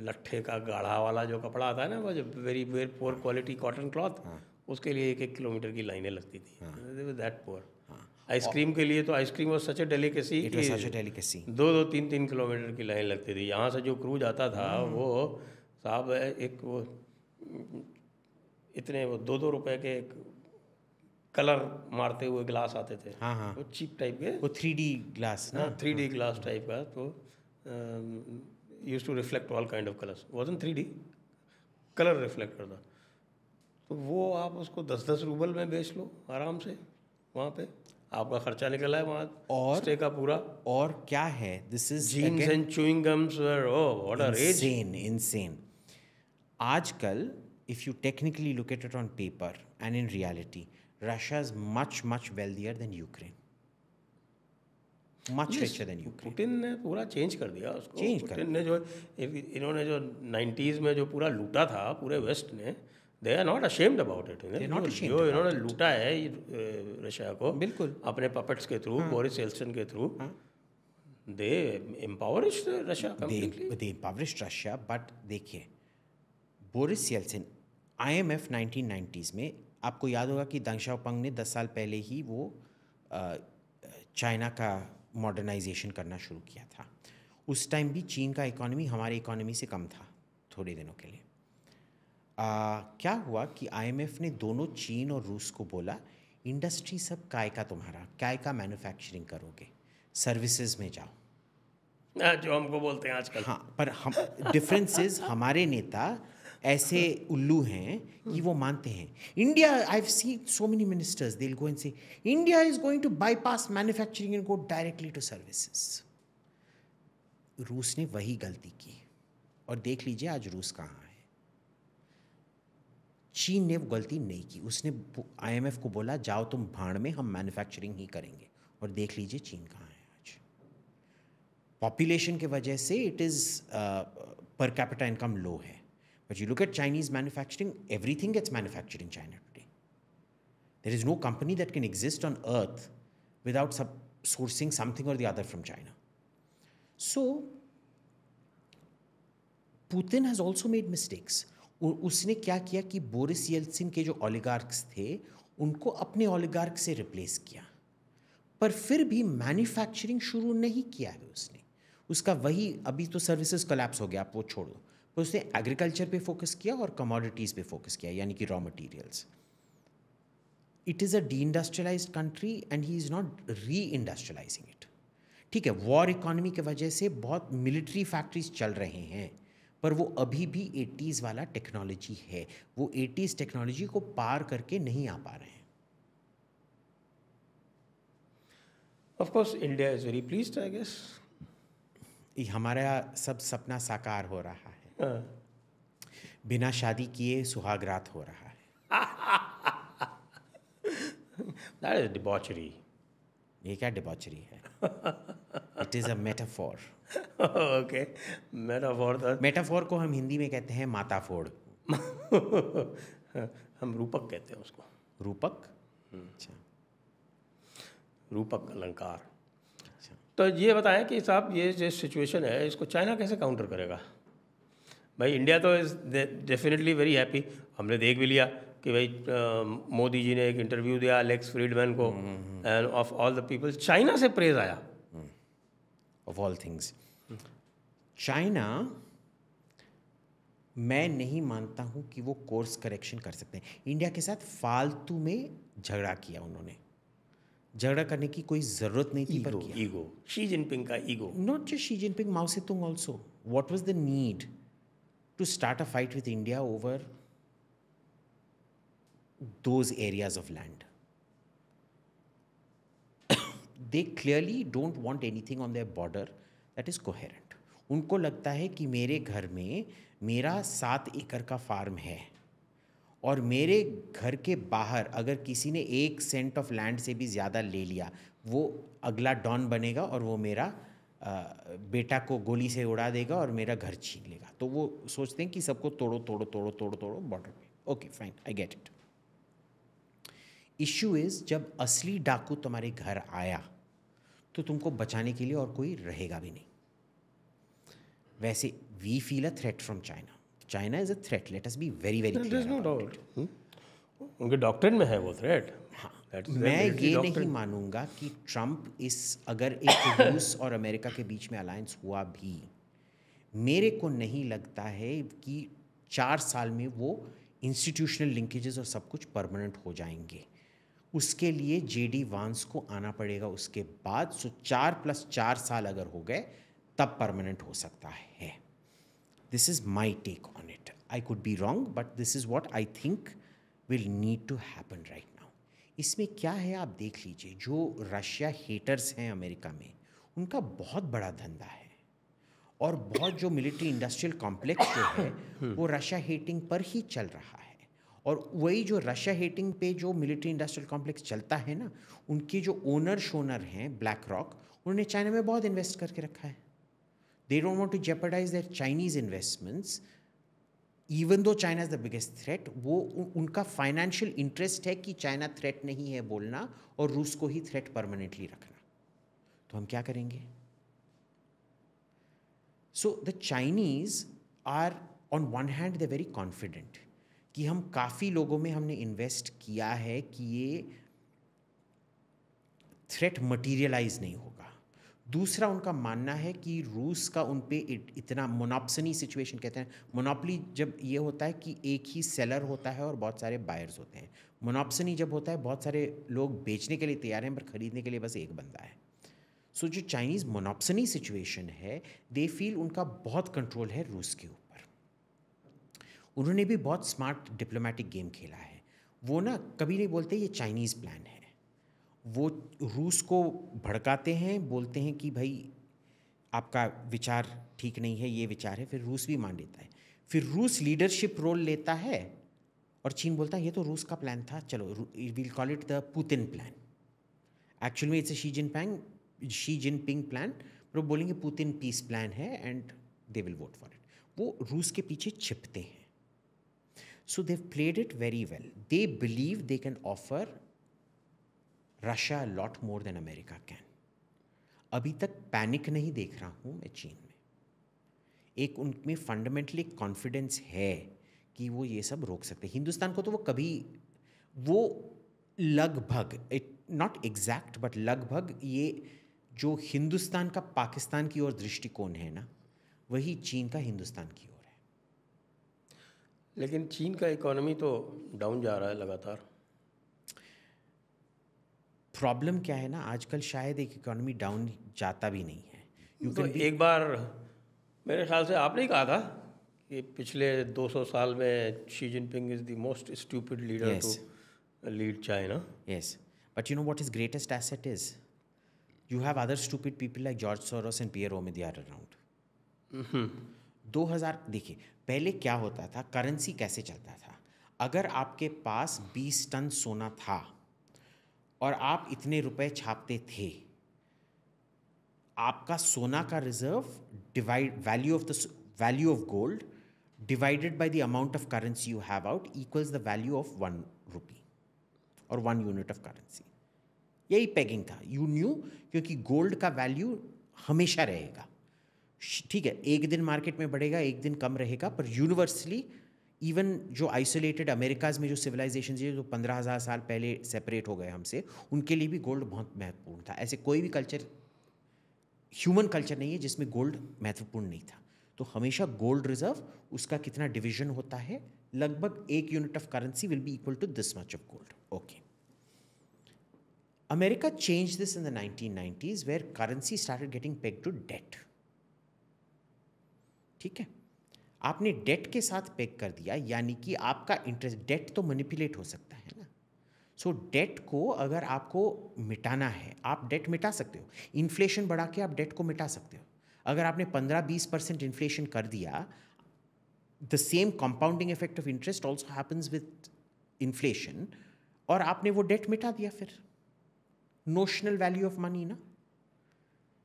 लट्ठे का गाढ़ा वाला जो कपड़ा आता है ना, वो जो very poor quality cotton cloth, उसके लिए 1-1 किलोमीटर की लाइनें लगती थी। That poor. आइसक्रीम के लिए तो ice cream was such a delicacy, it was such a delicacy. 2-2, 3-3 kilometre की लाइन लगती थी। यहाँ से जो क्रूज आता था वो साहब एक वो इतने वो 2-2 रुपए के कलर मारते हुए ग्लास आते थे। हाँ। वो चीप टाइप के, वो 3D ग्लास ना, 3D ग्लास टाइप का, तो used to reflect all kind of colours, wasn't 3D, colour reflect करता। तो वो आप उसको 10-10 रूबल में बेच लो आराम से, वहाँ पे आपका खर्चा निकला है वहाँ और स्टे का पूरा। और क्या है, this is jeans and chewing gums were, oh what a rage, insane। आजकल if you technically look at it on paper and in reality, Russia is much wealthier than Ukraine, much richer than Ukraine। Putin ने पूरा change कर दिया उसको। Putin ने जो इन्होंने जो 90s में जो पूरा लूटा था पूरे वेस्ट ने, they are not ashamed about it. जो इन्होंने लूटा है रशिया को, बिल्कुल अपने पपेट्स के थ्रू, बोरिस येल्सिन के through, they impoverished Russia completely. They impoverished Russia. But देखिए, बोरिस येल्सिन IMF 1990s में, आपको याद होगा कि दंग शाओपिंग ने 10 साल पहले ही वो चाइना का मॉडर्नाइजेशन करना शुरू किया था। उस टाइम भी चीन का इकोनॉमी हमारे इकोनॉमी से कम था थोड़े दिनों के लिए। क्या हुआ कि IMF ने दोनों चीन और रूस को बोला, इंडस्ट्री सब काय का तुम्हारा, काय का मैन्युफैक्चरिंग करोगे, सर्विसेज में जाओ, जो हमको बोलते हैं आजकल। हाँ, पर हम डिफरेंसेस हमारे नेता ऐसे उल्लू हैं कि वो मानते हैं India. I have seen so many ministers they will go and say India is going to bypass manufacturing and go directly to services. रूस ने वही गलती की और देख लीजिए आज रूस कहाँ है. चीन ने वो गलती नहीं की. उसने IMF को बोला जाओ तुम भाड़ में, हम मैन्युफैक्चरिंग ही करेंगे. और देख लीजिए चीन कहाँ है आज. पॉपुलेशन के वजह से it is per capita income low है. But you look at Chinese manufacturing, everything gets manufactured in China today. There is no company that can exist on earth without sourcing something or the other from China. So Putin has also made mistakes. उसने क्या किया कि Boris Yeltsin के जो oligarchs थे उनको अपने oligarch से रिप्लेस किया, पर फिर भी मैन्युफैक्चरिंग शुरू नहीं किया है उसने. उसका वही, अभी तो सर्विसेज कोलैप्स हो गया, आप वो छोड़ो, पर उसने एग्रीकल्चर पे फोकस किया और कमोडिटीज़ पे फोकस किया, यानी कि raw materials. It is a D industrialised country and he is not री इंडस्ट्रियलाइजिंग इट. ठीक है, वॉर इकोनॉमी की वजह से बहुत मिलिट्री फैक्ट्रीज चल रहे हैं, पर वो अभी भी 80s वाला टेक्नोलॉजी है. वो 80s टेक्नोलॉजी को पार करके नहीं आ पा रहे हैं. Of course India is very pleased I guess. हमारा सब सपना साकार हो रहा है. बिना शादी किए सुहाग रात हो रहा है. That is debauchery. ये क्या डिबॉचरी है? It is a metaphor. Okay, metaphor. Metaphor को हम हिंदी में कहते हैं माता फोड़. हम रूपक कहते हैं उसको. रूपक. अच्छा, रूपक अलंकार. तो ये बताएं कि साहब ये जो सिचुएशन है इसको चाइना कैसे काउंटर करेगा? भाई इंडिया तो इज़ डेफिनेटली वेरी हैप्पी. हमने देख भी लिया कि भाई मोदी जी ने एक इंटरव्यू दिया एलेक्स फ्रीडमैन को, end of all the people China से प्रेज आया. ऑफ ऑल थिंग्स चाइना, मैं नहीं मानता हूँ कि वो कोर्स करेक्शन कर सकते हैं. इंडिया के साथ फालतू में झगड़ा किया उन्होंने. झगड़ा करने की कोई ज़रूरत नहीं थी, पर किया. ईगो, शी जिनपिंग का ego. Not just Xi Jinping, Mao Tse Tung also. What was the need to start a fight with India over those areas of land? They clearly don't want anything on their border that is coherent. उनको लगता है कि मेरे घर में मेरा 7 एकड़ का फार्म है और मेरे घर के बाहर अगर किसी ने 1 सेंट ऑफ लैंड से भी ज़्यादा ले लिया, वो अगला डॉन बनेगा और वो मेरा बेटा को गोली से उड़ा देगा और मेरा घर छीन लेगा. तो वो सोचते हैं कि सबको तोड़ो तोड़ो तोड़ो तोड़ो तोड़ो बॉर्डर पे. Okay fine, I get it. Issue is जब असली डाकू तुम्हारे घर आया तो तुमको बचाने के लिए और कोई रहेगा भी नहीं. वैसे we feel a threat from China. China is a threat, let us be very very clear. No doubt, उनके डॉक्ट्रिन में है वो थ्रेट. हाँ, मैं ये नहीं मानूंगा कि ट्रम्प अगर एक रूस और अमेरिका के बीच में अलायंस हुआ भी, मेरे को नहीं लगता है कि 4 साल में वो इंस्टीट्यूशनल लिंकेजेस और सब कुछ परमानेंट हो जाएंगे. उसके लिए JD वांस को आना पड़ेगा उसके बाद. सो 4+4 साल अगर हो गए तब परमानेंट हो सकता है. This is my take on it. I could be wrong, but this is what I think will need to happen right now. इसमें क्या है आप देख लीजिए, जो रशिया हेटर्स हैं अमेरिका में, उनका बहुत बड़ा धंधा है और बहुत जो मिलिट्री इंडस्ट्रियल कॉम्प्लेक्स जो है वो रशिया हेटिंग पर ही चल रहा है. और वही जो रशिया हेटिंग पे जो मिलिट्री इंडस्ट्रियल कॉम्प्लेक्स चलता है ना, उनके जो शोनर हैं ब्लैक रॉक, उन्होंने चाइना में बहुत इन्वेस्ट करके रखा है. They don't want to jeopardise their Chinese investments even though China is the biggest threat. वो उनका फाइनेंशियल इंटरेस्ट है कि चाइना थ्रेट नहीं है बोलना और रूस को ही थ्रेट परमानेंटली रखना. तो हम क्या करेंगे? So the Chinese are on one hand they very confident कि हम काफ़ी लोगों में हमने इन्वेस्ट किया है कि ये थ्रेट मटीरियलाइज नहीं होगा. दूसरा, उनका मानना है कि रूस का उन पे इतना मोनोप्सनी सिचुएशन कहते हैं. मोनोपली जब ये होता है कि एक ही सेलर होता है और बहुत सारे बायर्स होते हैं. मोनोप्सनी जब होता है बहुत सारे लोग बेचने के लिए तैयार हैं पर खरीदने के लिए बस एक बंदा है. सो जो चाइनीज़ मोनोप्सनी सिचुएशन है, दे फील उनका बहुत कंट्रोल है रूस के ऊपर. उन्होंने भी बहुत स्मार्ट डिप्लोमेटिक गेम खेला है। वो ना कभी नहीं बोलते ये चाइनीज़ प्लान है, वो रूस को भड़काते हैं, बोलते हैं कि भाई आपका विचार ठीक नहीं है, ये विचार है, फिर रूस भी मान लेता है, फिर रूस लीडरशिप रोल लेता है और चीन बोलता है ये तो रूस का प्लान था, चलो will call it the Putin plan. Actually में इट्स शी जिनपिंग प्लान, पर वो बोलेंगे पुतिन पीस प्लान है and they will vote for it. वो रूस के पीछे छिपते हैं। So they played it very well. They believe they can offer Russia lot more than America can. अभी तक पैनिक नहीं देख रहा हूँ मैं चीन में। एक उनमें फंडामेंटली कॉन्फिडेंस है कि वो ये सब रोक सकते हैं। हिंदुस्तान को तो वो कभी, वो लगभग, नॉट एग्जैक्ट बट लगभग, ये जो हिंदुस्तान का पाकिस्तान की ओर दृष्टिकोण है ना, वही चीन का हिंदुस्तान की ओर है। लेकिन चीन का इकोनॉमी तो डाउन जा रहा है लगातार। प्रॉब्लम क्या है ना, आजकल शायद एक इकोनॉमी डाउन जाता भी नहीं है। तो एक बार मेरे ख्याल से आपने ही कहा था कि पिछले 200 साल में Xi Jinping is the most stupid leader to lead China. Yes, but you know what his greatest asset is? You have other stupid people like George Soros and Pierre Omidyar around. 2000 देखिए, पहले क्या होता था, currency कैसे चलता था? अगर आपके पास 20 टन सोना था और आप इतने रुपए छापते थे, आपका सोना का reserve divide value of gold divided by the amount of currency you have out equals the value of 1 रुपी और 1 यूनिट ऑफ करेंसी। यही पेगिंग था। यू न्यू, क्योंकि गोल्ड का वैल्यू हमेशा रहेगा। ठीक है, एक दिन मार्केट में बढ़ेगा, एक दिन कम रहेगा, पर यूनिवर्सली इवन जो आइसोलेटेड अमेरिकाज में जो सिविलाइजेशन है जो 15,000 साल पहले सेपरेट हो गए हमसे, उनके लिए भी गोल्ड बहुत महत्वपूर्ण था। ऐसे कोई भी कल्चर, ह्यूमन कल्चर नहीं है जिसमें गोल्ड महत्वपूर्ण नहीं था। तो हमेशा गोल्ड रिजर्व, उसका कितना डिवीजन होता है, लगभग 1 unit of currency will be equal to this much of gold. Okay, America changed this in the 1990s where currency started getting pegged to debt. ठीक है, आपने डेट के साथ पेग कर दिया, यानी कि आपका इंटरेस्ट, डेट तो मैनिपुलेट हो सकता है ना। सो डेट को अगर आपको मिटाना है, आप डेट मिटा सकते हो। इन्फ्लेशन बढ़ा के आप डेट को मिटा सकते हो। अगर आपने 15-20% इन्फ्लेशन कर दिया, the same compounding effect of interest also happens with inflation, और आपने वो डेट मिटा दिया। फिर notional value of money ना,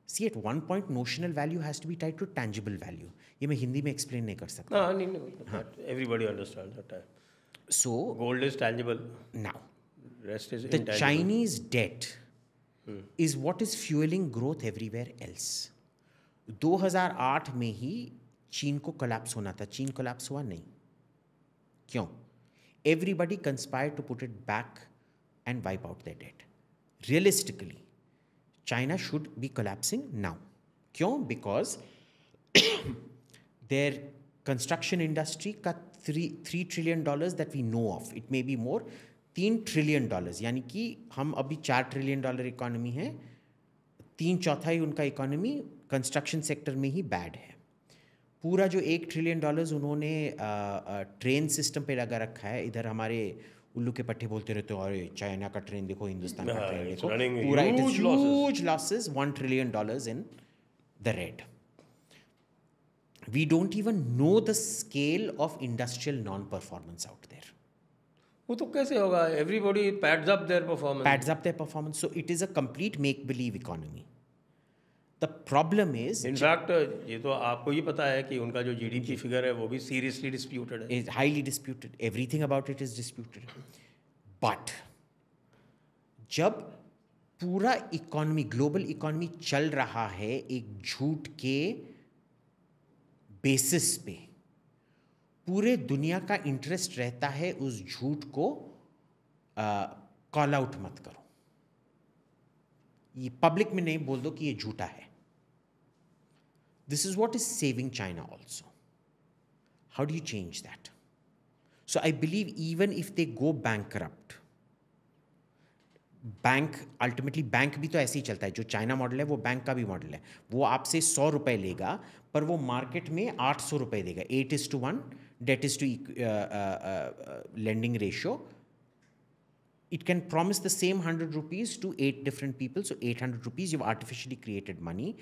see at one point notional value has to be tied to tangible value. ये मैं हिंदी में एक्सप्लेन नहीं कर सकता। हाँ, नहीं, everybody understands that. So gold is tangible. Now rest is the intangible. Chinese debt is what is fueling growth everywhere else. 2008 में ही चीन को कोलैप्स होना था, चीन कोलैप्स हुआ नहीं। क्यों? Everybody conspired to put it back and wipe out their debt. Realistically, China should be collapsing now. क्यों? Because their construction industry का $3 trillion that we know of, it may be more, $3 trillion, यानी कि हम अभी $4 trillion economy है, 3/4 उनका economy construction sector में ही bad है। पूरा जो $1 trillion उन्होंने ट्रेन सिस्टम पे लगा रखा है, इधर हमारे उल्लू के पट्टे बोलते रहते हो, अरे चाइना का ट्रेन देखो, हिंदुस्तान का ट्रेन देखो, पूरा it is huge losses, $1 trillion in the red. We don't even know the scale of industrial non-performance out there. वो तो कैसे होगा? Everybody pads up their performance. Pads up their performance. So it is a complete make-believe economy. The problem is, in fact, ये तो आपको ही पता है कि उनका जो GDP फिगर है वो भी seriously disputed है. is highly disputed. Everything about it is disputed. But जब पूरा इकोनॉमी, ग्लोबल इकोनॉमी चल रहा है एक झूठ के बेसिस पे, पूरे दुनिया का इंटरेस्ट रहता है उस झूठ को कॉल आउट मत करो, ये पब्लिक में नहीं बोल दो कि ये झूठा है। This is what is saving China also. How do you change that? So I believe even if they go bankrupt, bank ultimately, bank भी तो ऐसे ही चलता है, जो चाइना मॉडल है वो बैंक का भी मॉडल है। वो आपसे 100 रुपए लेगा पर वो मार्केट में 800 रुपए देगा, 8:1 debt is to lending ratio, it can promise the same 100 rupees to 8 different people. So 800 rupees, you've artificially created money.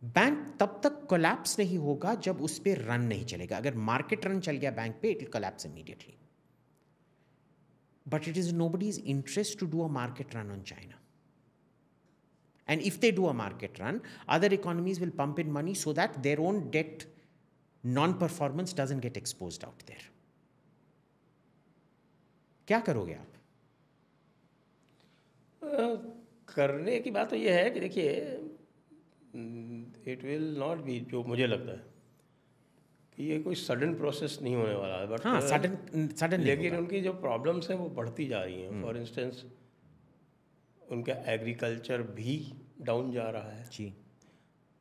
Bank तब तक कोलैप्स नहीं होगा जब उस पर रन नहीं चलेगा. अगर मार्केट रन चल गया बैंक पे, it will collapse immediately. But it is nobody's interest to do a market run on China. And if they do a market run, other economies will pump in money so that their own debt non-performance doesn't get exposed out there. क्या करोगे आप? करने की बात तो ये है कि देखिए, इट विल नॉट बी, जो मुझे लगता है कि ये कोई सडन प्रोसेस नहीं होने वाला है. बट हाँ, सडन लेकिन उनकी जो प्रॉब्लम्स हैं वो बढ़ती जा रही हैं. फॉर इंस्टेंस, उनका एग्रीकल्चर भी डाउन जा रहा है जी,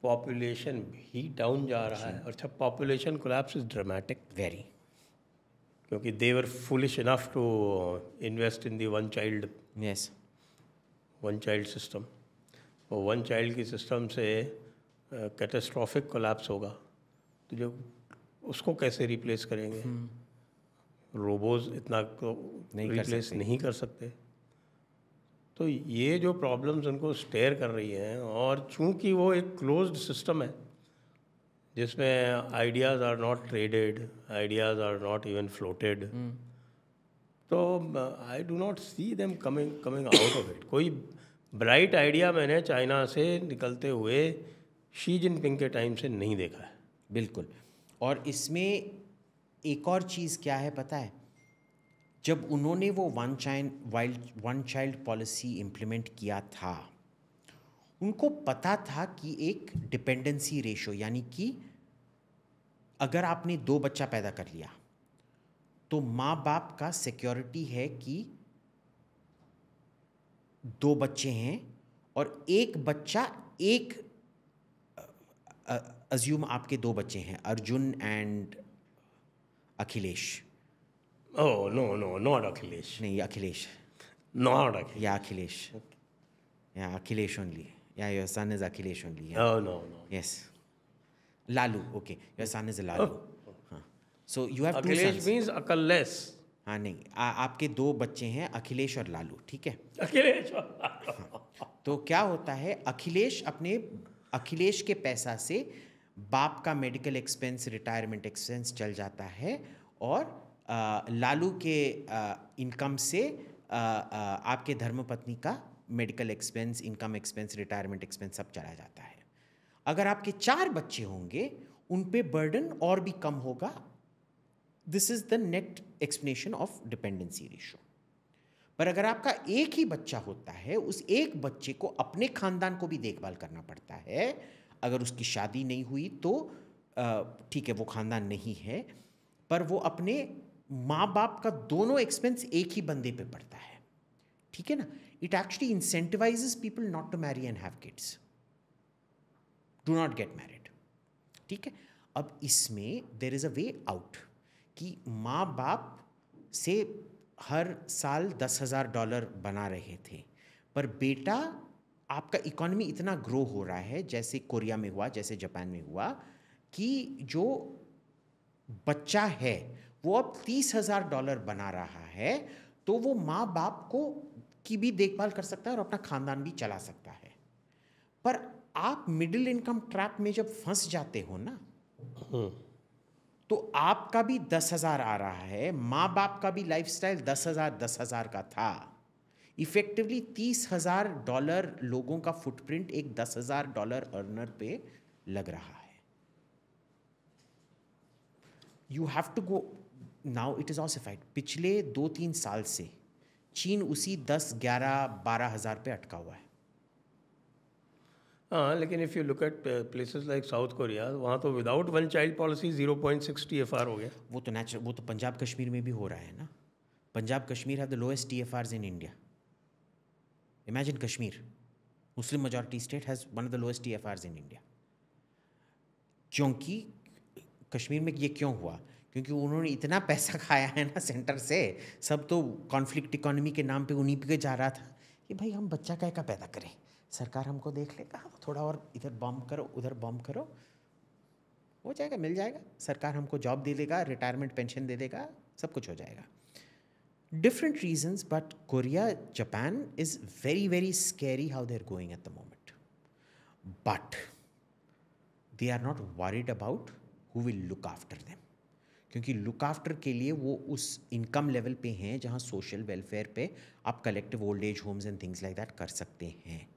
पॉपुलेशन भी डाउन जा रहा है. और अच्छा, population collapse is dramatic very, क्योंकि they were foolish enough to invest in the one child system. और वन चाइल्ड की सिस्टम से कैटास्ट्रॉफिक कोलैप्स होगा, तो जो उसको कैसे रिप्लेस करेंगे? रोबोज इतना रिप्लेस नहीं कर सकते. तो ये जो प्रॉब्लम्स उनको स्टेयर कर रही हैं, और चूंकि वो एक क्लोज्ड सिस्टम है जिसमें ideas are not traded, ideas are not even floated, तो I do not see them coming out of it. कोई ब्राइट आइडिया मैंने चाइना से निकलते हुए शी जिनपिंग के टाइम से नहीं देखा है. बिल्कुल. और इसमें एक और चीज़ क्या है पता है? जब उन्होंने वो वन चाइल्ड पॉलिसी इम्प्लीमेंट किया था, उनको पता था कि एक डिपेंडेंसी रेशो, यानी कि अगर आपने 2 बच्चा पैदा कर लिया तो माँ बाप का सिक्योरिटी है कि 2 बच्चे हैं और एक बच्चा, एक अज्यूम आपके 2 बच्चे हैं, Arjun and Akhilesh. Oh no, not Akhilesh. नहीं, Akhilesh. Not Akhilesh. Yeah Akhilesh. Yeah Akhilesh only. Yeah your son is Akhilesh only. Oh no. Yes. Lalu. Okay, your son is Lalu. हाँ. So you have 2 Akhilesh sons. Means अकललेस. हाँ, नहीं, आपके 2 बच्चे हैं, अखिलेश और लालू. ठीक है. अखिलेश. तो क्या होता है, अखिलेश के पैसा से बाप का मेडिकल एक्सपेंस, रिटायरमेंट एक्सपेंस चल जाता है, और लालू के इनकम से आपके धर्मपत्नी का medical expense, income expense, retirement expense सब चला जाता है. अगर आपके 4 बच्चे होंगे, उन पे बर्डन और भी कम होगा. This is the net explanation of dependency ratio. पर अगर आपका एक ही बच्चा होता है, उस एक बच्चे को अपने खानदान को भी देखभाल करना पड़ता है. अगर उसकी शादी नहीं हुई तो ठीक है, वो खानदान नहीं है, पर वो अपने माँ बाप का दोनों एक्सपेंस एक ही बंदे पे पड़ता है. ठीक है ना? It actually incentivises people not to marry and have kids. Do not get married. ठीक है. अब इसमें there is a way out कि माँ बाप से हर साल $10,000 बना रहे थे, पर बेटा, आपका इकोनॉमी इतना ग्रो हो रहा है, जैसे कोरिया में हुआ, जैसे जापान में हुआ, कि जो बच्चा है वो अब $30,000 बना रहा है, तो वो माँ बाप को की भी देखभाल कर सकता है और अपना खानदान भी चला सकता है. पर आप मिडिल इनकम ट्रैप में जब फंस जाते हो ना, तो आपका भी 10,000 आ रहा है, माँ बाप का भी लाइफस्टाइल 10,000 का था. इफेक्टिवली $30,000 लोगों का फुटप्रिंट एक $10,000 अर्नर पे लग रहा है. You have to go now. It is ossified. पिछले 2-3 साल से चीन उसी 10, 11, 12,000 पे अटका हुआ है. हाँ, लेकिन if you look eight places like south Korea, वहाँ तो without one child policy 0.6 TFR हो गया. वो तो नेचुरल, वो तो पंजाब कश्मीर में भी हो रहा है ना. Punjab Kashmir have the lowest TFRs in India. Imagine Kashmir, Muslim majority state, has one of the lowest TFRs in India. क्योंकि कश्मीर में ये क्यों हुआ? क्योंकि उन्होंने इतना पैसा खाया है ना सेंटर से. सब तो कॉन्फ्लिक्ट इकोनॉमी के नाम पे उन्हीं पे जा रहा था कि भाई हम बच्चा काय का पैदा करें, सरकार हमको देख लेगा, थोड़ा और इधर बॉम्ब करो, उधर बॉम्ब करो. हो जाएगा, मिल जाएगा, सरकार हमको जॉब दे देगा, रिटायरमेंट पेंशन दे देगा, सब कुछ हो जाएगा. Different reasons, but Korea, Japan is very, very scary how they're going at the moment. But they are not worried about who will look after them. क्योंकि लुक आफ्टर के लिए वो उस इनकम लेवल पे हैं जहाँ सोशल वेलफेयर पे आप collective old age homes and things like that कर सकते हैं.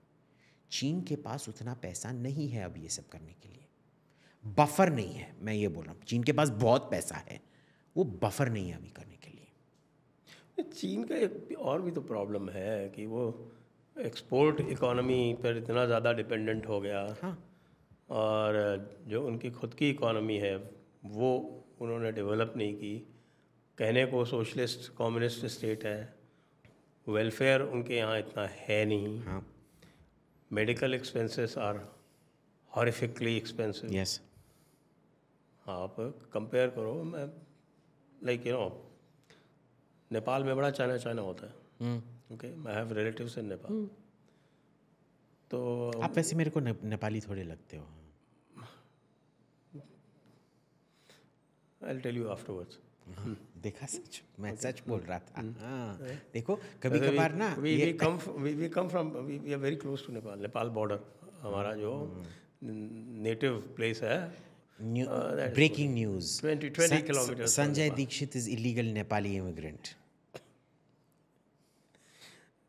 चीन के पास उतना पैसा नहीं है अब ये सब करने के लिए, बफर नहीं है. मैं ये बोल रहा हूँ, चीन के पास बहुत पैसा है, वो बफर नहीं है अभी करने के लिए. चीन का एक और भी तो प्रॉब्लम है कि वो एक्सपोर्ट इकोनॉमी पर इतना ज़्यादा डिपेंडेंट हो गया. हाँ, और जो उनकी खुद की इकोनॉमी है वो उन्होंने डेवलप नहीं की. कहने को सोशलिस्ट कम्युनिस्ट स्टेट है, वेलफेयर उनके यहाँ इतना है नहीं. हाँ, medical expenses are horrifically expensive. Yes. आप कंपेयर करो, मैं लाइक नेपाल में बड़ा चाइना होता है. Okay, I have relatives in Nepal. तो आप वैसे मेरे को नेपाली थोड़े लगते हो. I will tell you afterwards. देखा, सच मैं सच बोल रहा था. हाँ, देखो कभी कभार ना we come from we are very close to Nepal border. हमारा जो नेटिव प्लेस है. Breaking news, 20 kilometre. Sanjay Dikshit is illegal Nepali immigrant.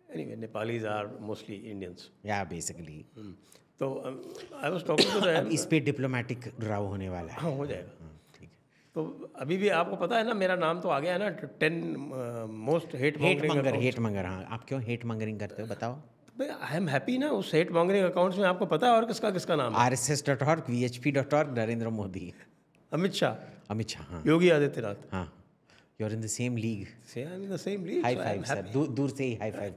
Anyway, Nepalis are mostly Indians. या बेसिकली. तो आई वाज टॉकिंग टू अब इस पे डिप्लोमेटिक ड्राव होने वाला है. हाँ, हो जाएगा. ठीक है. तो अभी भी आपको पता है ना, मेरा नाम तो आ गया है ना 10 मोस्ट हेट मंगर. हाँ, आप क्यों हेट मंगरिंग करते हो, बताओ. आई एम हैप्पी ना. उस हेट मॉन्गरिंग अकाउंट्स में आपको पता है और किसका नाम है? RSS.org, VHP.org, नरेंद्र मोदी, अमित शाह, हाँ, योगी आदित्यनाथ. हाँ. You are in the same league. In the same league. High five sir, दूर से ही हाई फाइव.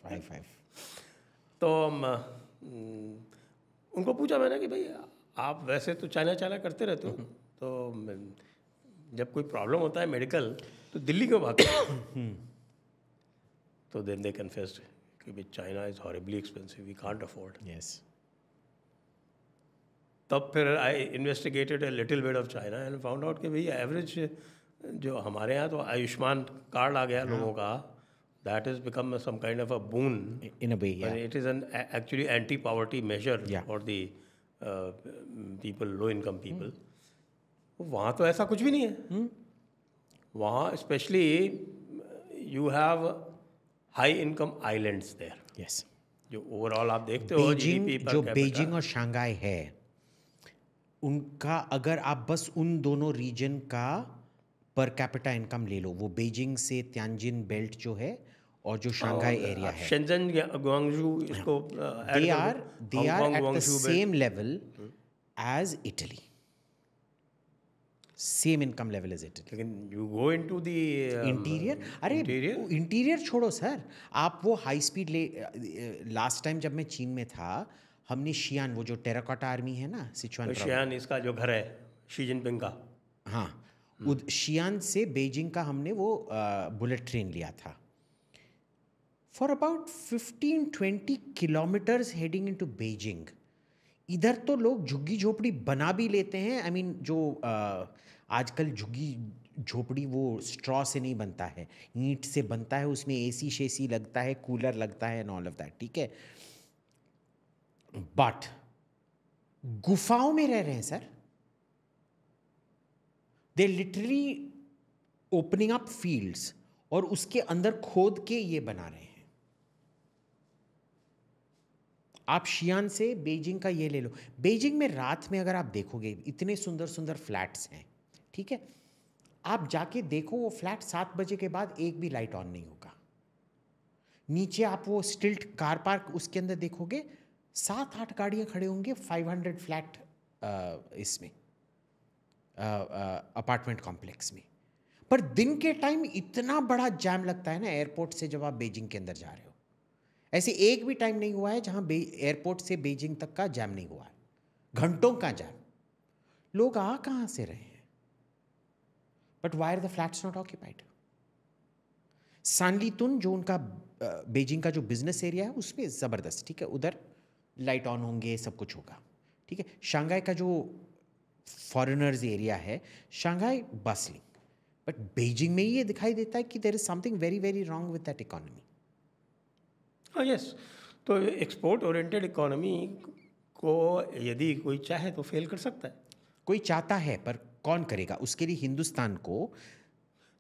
High five. तो उनको पूछा मैंने कि भाई आप वैसे तो चाइना करते रहते हो, तो जब कोई प्रॉब्लम होता है मेडिकल तो दिल्ली क्यों भागते हो? तो देन दे कन्फेस्ड कि भाई China is horribly expensive, we can't afford. Yes. तब फिर I investigated a little bit of China and found out कि भाई एवरेज जो हमारे यहाँ तो आयुष्मान कार्ड आ गया लोगों का. That is become some kind of a boon in a way. It is an actually anti poverty measure Yeah. For the people, low income people. वहाँ तो ऐसा कुछ भी नहीं है. वहाँ specially you have high income islands there. Yes. जो overall आप देखते हो GDP पर जो कैपिटा. बीजिंग और शंघाई है, उनका अगर आप बस उन दोनों रीजन का पर कैपिटा इनकम ले लो, वो बीजिंग से त्यांजिन बेल्ट जो है और जो शंघाई एरिया है, शेंजन, ग्वांगझू, इसको they are at the same level as Italy. Same income level as it. लेकिन you go into the interior. अरे इंटीरियर छोड़ो सर, आप वो हाई स्पीड लास्ट टाइम जब मैं चीन में था, हमने शियान, वो जो टेराकोटा आर्मी है ना, सिचुआन, शियान इसका जो घर है शी जिनपिंग का. हाँ, शियान से बीजिंग का हमने वो बुलेट ट्रेन लिया था. For about 15-20 kilometres heading into Beijing. इधर तो लोग झुग्गी झोपड़ी बना भी लेते हैं. आई मीन जो आजकल झुग्गी झोपड़ी वो स्ट्रॉ से नहीं बनता है, ईंट से बनता है, उसमें AC शेसी लगता है, कूलर लगता है एंड ऑल ऑफ दैट. ठीक है, बट गुफाओं में रह रहे हैं sir. They literally opening up fields और उसके अंदर खोद के ये बना रहे हैं. आप शियान से बीजिंग का ये ले लो. बीजिंग में रात में अगर आप देखोगे, इतने सुंदर सुंदर फ्लैट्स हैं. ठीक है, आप जाके देखो, वो फ्लैट 7 बजे के बाद एक भी लाइट ऑन नहीं होगा. नीचे आप वो स्टिल्ट कार पार्क, उसके अंदर देखोगे 7-8 गाड़ियां खड़े होंगे. 500 फ्लैट इसमें अपार्टमेंट कॉम्प्लेक्स में. पर दिन के टाइम इतना बड़ा जैम लगता है ना एयरपोर्ट से जब आप बीजिंग के अंदर जा रहे हो. ऐसे एक भी टाइम नहीं हुआ है जहां एयरपोर्ट से बीजिंग तक का जैम नहीं हुआ है. घंटों का जैम. लोग आ कहां से रहे हैं? But why are the flats not occupied? Sanlitun जो उनका बीजिंग का जो बिजनेस एरिया है, उसमें ज़बरदस्त. ठीक है, उधर लाइट ऑन होंगे, सब कुछ होगा. ठीक है, शंघाई का जो फॉरेनर्स एरिया है, शंघाई बसलिंग, बट बीजिंग में ही ये दिखाई देता है कि there is something very very wrong with that economy. हाँ, यस। तो एक्सपोर्ट ओरिएंटेड इकोनॉमी को यदि कोई चाहे तो फेल कर सकता है। कोई चाहता है पर कौन करेगा? उसके लिए हिंदुस्तान को,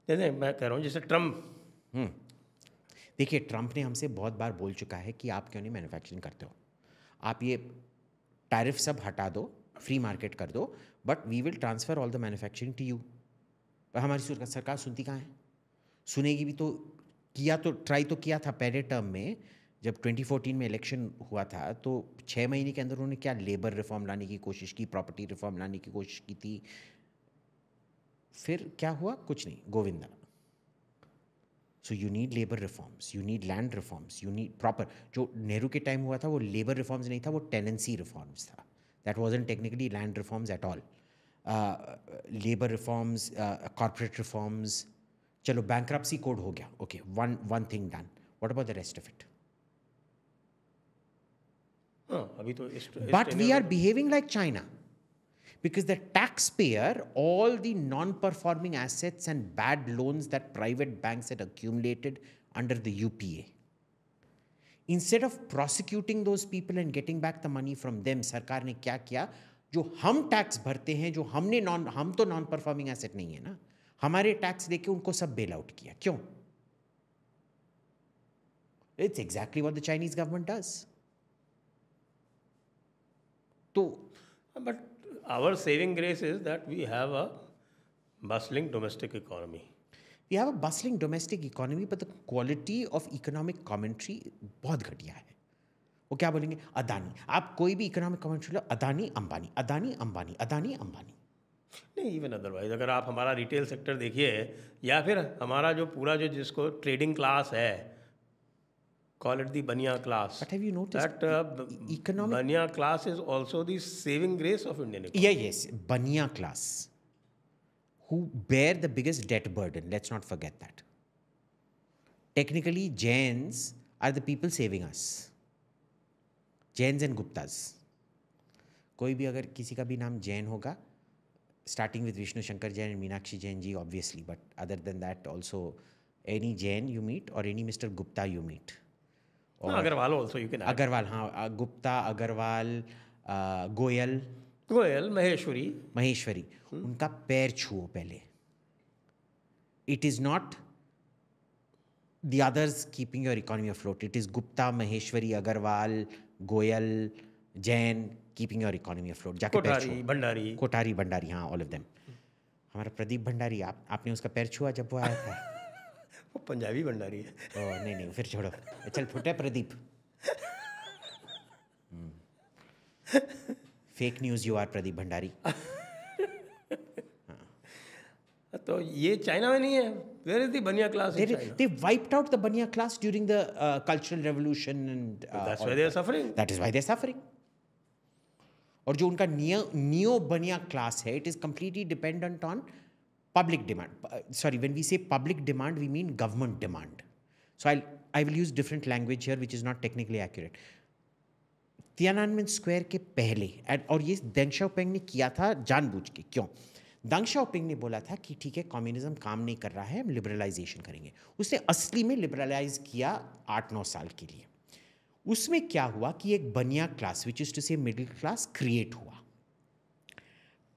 जैसे मैं कह रहा हूँ, जैसे ट्रम्प, देखिए ट्रंप ने हमसे बहुत बार बोल चुका है कि आप क्यों नहीं मैन्युफैक्चरिंग करते हो, आप ये टैरिफ सब हटा दो, फ्री मार्केट कर दो, but we will transfer all the manufacturing to you. पर हमारी सरकार सुनती कहाँ है? सुनेगी भी तो, किया तो, ट्राई तो किया था पहले टर्म में, जब 2014 में इलेक्शन हुआ था तो 6 महीने के अंदर उन्होंने क्या लेबर रिफॉर्म लाने की कोशिश की, प्रॉपर्टी रिफॉर्म लाने की कोशिश की थी, फिर क्या हुआ? कुछ नहीं, Govinda. So you need labour reforms, you need land reforms, you need proper, जो नेहरू के टाइम हुआ था वो लेबर रिफॉर्म्स नहीं था, वो टेनेंसी रिफॉर्म्स था, that wasn't technically land reforms at all. Labour reforms, corporate reforms, चलो बैंक्रप्सी कोड हो गया, okay, one thing done, what about the rest of it? हाँ, अभी तो But we are behaving like China because the taxpayer, all the non-performing assets and bad loans that private banks had accumulated under the UPA, instead of prosecuting those people and getting back the money from them, सरकार ने क्या किया? जो हम tax भरते हैं, जो हम तो नॉन परफॉर्मिंग एसेट नहीं है ना, हमारे टैक्स लेके उनको सब बेल आउट किया। क्यों? It's exactly what the Chinese government does. तो But our saving grace is that we have a bustling domestic economy. we have a bustling domestic economy, but the quality of economic commentary बहुत घटिया है। वो क्या बोलेंगे? अदानी, आप कोई भी इकोनॉमिक कमेंट्री लो, अदानी अंबानी, अदानी अंबानी, अदानी अंबानी। नहीं, इवन अदरवाइज अगर आप हमारा रिटेल सेक्टर देखिए, या फिर हमारा जो पूरा जो जिसको ट्रेडिंग क्लास है, call it the Banya class. But have you noticed that economic Banya class is also the saving grace of Indian economy? Yeah, yes, Banya class, who bear the biggest debt burden. Let's not forget that. Technically, Jains are the people saving us. Jains and Guptas. कोई भी अगर किसी का भी नाम जैन होगा, starting with Vishnu Shankar Jain and Meenakshi Jain ji, obviously, but other than that, also any Jain you meet or any Mr. Gupta you meet. No, Agarwal also you can add. Agarwal, हाँ, गुप्ता, अग्रवाल, गोयल, महेश्वरी, उनका पैर छुओ पहले। It is not the others keeping your economy afloat, it is Gupta, Maheshwari, Agarwal, Goyal, Jain keeping your economy afloat. जाके पैर छुओ। कोठारी भंडारी, हाँ, all of them. हमारा प्रदीप भंडारी, आपने उसका पैर छुआ जब वो आया था? वो पंजाबी भंडारी है। ओह नहीं, फिर छोड़ो, चल फुटे Pradeep. Fake news, you are Pradeep Bhandari. तो ये चाइना में नहीं है। Where is the Banya class in China? They wiped out the Banya class during the cultural revolution and that's why they are suffering. That is why they are suffering. और जो उनका neo बनिया class है, it is completely dependent on public demand. Sorry, when we say public demand, we mean government demand. So I will use different language here, which is not technically accurate. Tiananmen square के पहले, और ये Deng Xiaoping ने किया था जानबूझ के। क्यों? डेंग शाओपिंग ने बोला था कि ठीक है, कम्युनिज्म काम नहीं कर रहा है, हम लिबरलाइजेशन करेंगे। उसने असली में लिबरलाइज किया 8-9 साल के लिए। उसमें क्या हुआ कि एक बनिया क्लास, विच इज टू से मिडिल क्लास, क्रिएट हुआ।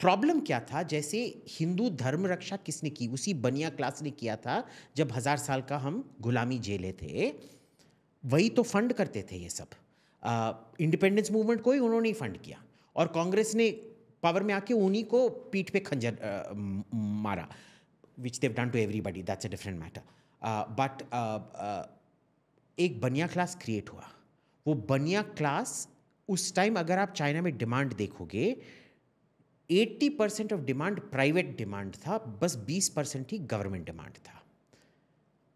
प्रॉब्लम क्या था? जैसे हिंदू धर्म रक्षा किसने की? उसी बनिया क्लास ने किया था। जब 1000 साल का हम गुलामी झेले थे, वही तो फंड करते थे ये सब। इंडिपेंडेंस मूवमेंट को ही उन्होंने ही फंड किया, और कांग्रेस ने पावर में आके उन्हीं को पीठ पे खंजर मारा, which they've done to everybody, that's a different matter. But एक बनिया क्लास क्रिएट हुआ। वो बनिया क्लास उस टाइम, अगर आप चाइना में डिमांड देखोगे, 80% ऑफ डिमांड प्राइवेट डिमांड था, बस 20% ही गवर्नमेंट डिमांड था।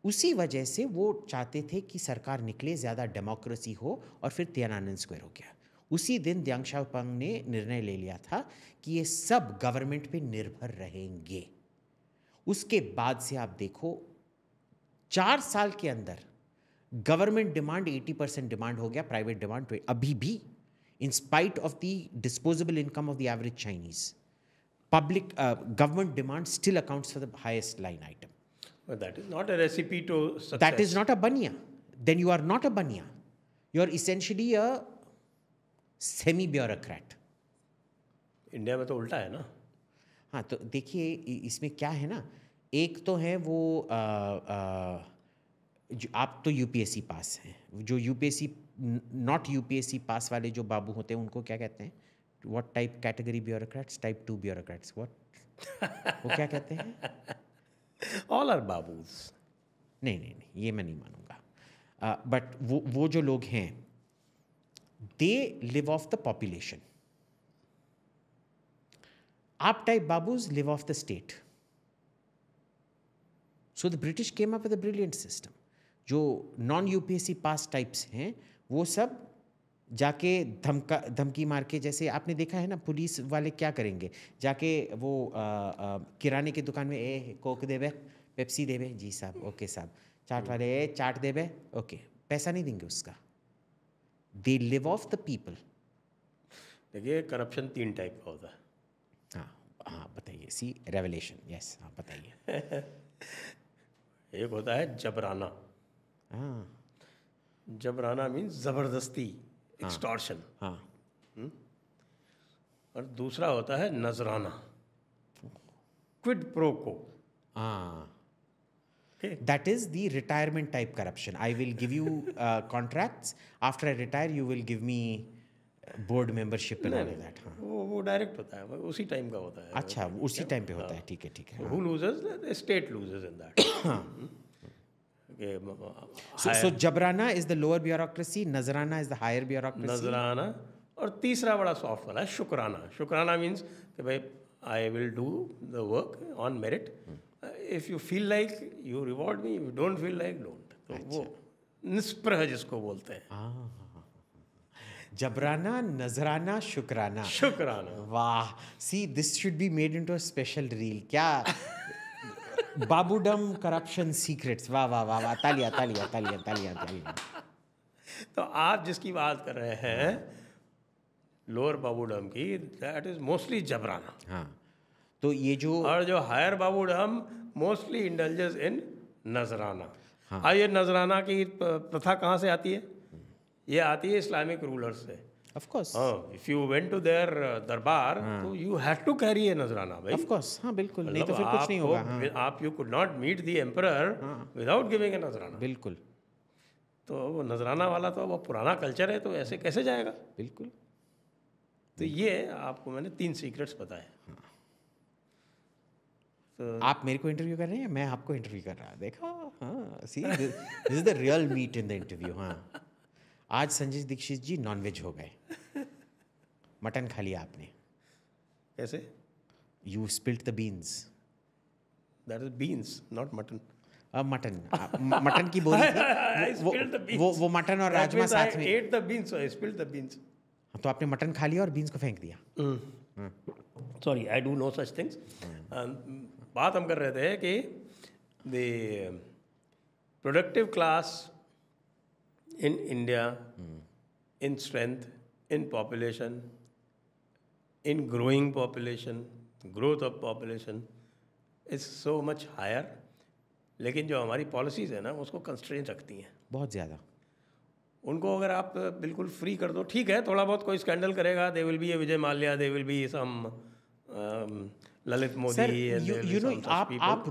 उसी वजह से वो चाहते थे कि सरकार निकले, ज़्यादा डेमोक्रेसी हो, और फिर तियानानमेन स्क्वायर हो गया। उसी दिन डेंग शाओपिंग ने निर्णय ले लिया था कि ये सब गवर्नमेंट पे निर्भर रहेंगे। उसके बाद से आप देखो, 4 साल के अंदर गवर्नमेंट डिमांड 80% डिमांड हो गया, प्राइवेट डिमांड अभी भी, in spite of the disposable income of the average Chinese, public government demand still accounts for the highest line item. But that is not a recipe to success. That is not a banya. Then you are not a banya. You are essentially a semi-bureaucrat. India में तो उल्टा है ना. हाँ, तो देखिए इसमें क्या है ना, एक तो है वो जो आप तो यूपीएससी पास हैं, जो यूपीएससी नॉट यूपीएससी पास वाले जो बाबू होते हैं उनको क्या कहते हैं? What type category bureaucrats? Type 2 bureaucrats. What वो क्या कहते हैं? All are babus. नहीं, ये मैं नहीं मानूंगा. बट वो जो लोग हैं, they live off the population. आप type babus live off the state. So the British came up with a brilliant system. जो नॉन यूपीएससी पास टाइप्स हैं वो सब जाके धमकी मार के, जैसे आपने देखा है ना पुलिस वाले क्या करेंगे, जाके वो किराने की दुकान में ए कोक देवे, पेप्सी देवे, जी साहब, ओके साहब, चाट वाले ए चाट देवे, ओके, पैसा नहीं देंगे उसका. दे लिव ऑफ द पीपल. देखिए करप्शन 3 टाइप का होता है. हाँ बताइए. सी रेवलेशन. यस, हाँ बताइए. एक होता है जबराना. हाँ. जबराना मीन्स जबरदस्ती, एक्सटॉर्शन. हाँ. और दूसरा होता है नजराना, क्विड प्रो को. हाँ. That is the retirement type corruption. I will give you contracts. After I retire, you will give me board membership and all of that. हाँ. वो डायरेक्ट होता है, उसी टाइम का होता है. अच्छा, उसी टाइम पे होता है. ठीक है. Who loses? The state loses in that. So Jabrana is the lower bureaucracy. Nazrana is the higher bureaucracy. नजराना. और तीसरा बड़ा सॉफ्ट वाला है शुक्राना. शुक्राना मीन्स कि भाई I will do the work on merit. If you feel like you reward me, if you don't feel like, don't. तो वो निष्प्रह जिसको बोलते हैं. जबराना, नजराना, शुक्राना. वाह. See, this should be made into a special reel. क्या बाबूडम करप्शन सीक्रेट्स. वाह. तालियां. तो आप जिसकी बात कर रहे हैं लोअर बाबूडम की, दैट इज मोस्टली जबराना. हाँ. तो ये जो और जो हायर बाबूडम मोस्टली इंडल्जेस इन नजराना. हाँ, ये नजराना की प्रथा कहाँ से आती है? ये आती है इस्लामिक रूलर्स से. Of course. If you went to their darbar, तो you had to carry a nazrana भाई. Of course. हाँ बिल्कुल. नहीं तो फिर कुछ नहीं होगा. हाँ. आप you could not meet the emperor without giving a nazrana. बिल्कुल. तो वो नजराना वाला तो वो पुराना कल्चर है, तो ऐसे कैसे जाएगा? बिल्कुल. तो ये आपको मैंने 3 सीक्रेट्स बताए. तो आप मेरे को इंटरव्यू कर रहे हैं, मैं आपको इंटरव्यू कर रहा. देखो. हाँ. See, this is the real meat in the interview. हाँ. आज संजय दीक्षित जी नॉनवेज हो गए. मटन खा लिया आपने. कैसे? You spilt the beans. That is beans, not mutton. Mutton की बोली थी. वो मटन और राजमा साथ में. ate the beans, so I spilled the beans. तो आपने मटन खा लिया और बीन्स को फेंक दिया. Sorry, I do know such things. बात हम कर रहे थे कि the productive class in India, in strength, in population, in growing population, growth of population is so much higher. लेकिन जो हमारी पॉलिसीज़ है ना, उसको कंस्ट्रेंट रखती हैं बहुत ज़्यादा. उनको अगर आप बिल्कुल फ्री कर दो, ठीक है, थोड़ा बहुत कोई स्कैंडल करेगा, they will be a Vijay Mallya, they will be some Lalit Modi. You know, आप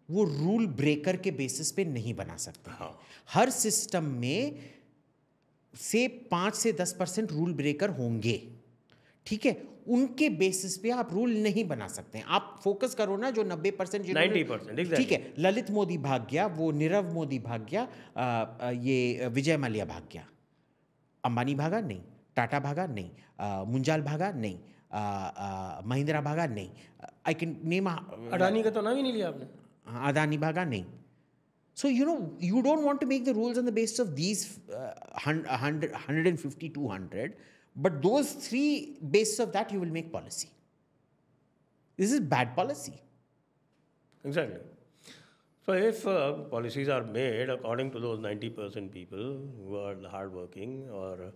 वो रूल ब्रेकर के बेसिस पे नहीं बना सकते. हाँ. हर सिस्टम में से 5 से 10% रूल ब्रेकर होंगे. ठीक है, उनके बेसिस पे आप रूल नहीं बना सकते हैं. आप फोकस करो ना जो 90%, 90%. ठीक है, ललित मोदी भाग गया, वो नीरव मोदी भाग गया, ये विजय माल्या भाग गया. अंबानी भागा नहीं, टाटा भागा नहीं, मुंजाल भागा नहीं, महिंद्रा भागा नहीं. I can name. अडानी का तो नाम ही नहीं लिया आपने. अदानी भागा नहीं. So you don't want to make the rules on the basis of these 150, 200, but those 3 basis of that you will make policy. This is bad policy. Exactly. So if policies are made according to those 90% people who are hardworking or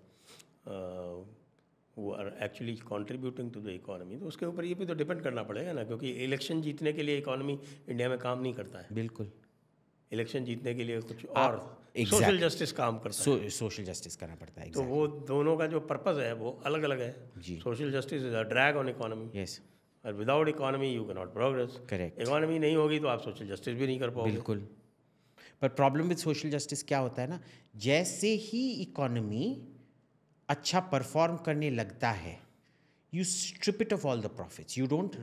who are actually contributing to the economy, तो उसके ऊपर ये भी तो depend करना पड़ेगा ना, क्योंकि इलेक्शन जीतने के लिए इकोनॉमी इंडिया में काम नहीं करता है। बिल्कुल। इलेक्शन जीतने के लिए कुछ और exact- सोशल जस्टिस काम करता है। सोशल जस्टिस करना पड़ता है। तो वो दोनों का जो पर्पस है वो अलग अलग है। जी। Social justice is a drag on economy, yes, और without economy you can not progress. Correct. Economy नहीं होगी तो आप सोशल जस्टिस भी नहीं कर पाओगे। बिल्कुल। पर प्रॉब्लम विद सोशल जस्टिस क्या होता है ना, जैसे ही इकोनॉमी अच्छा परफॉर्म करने लगता है, you strip it of all the profits, you don't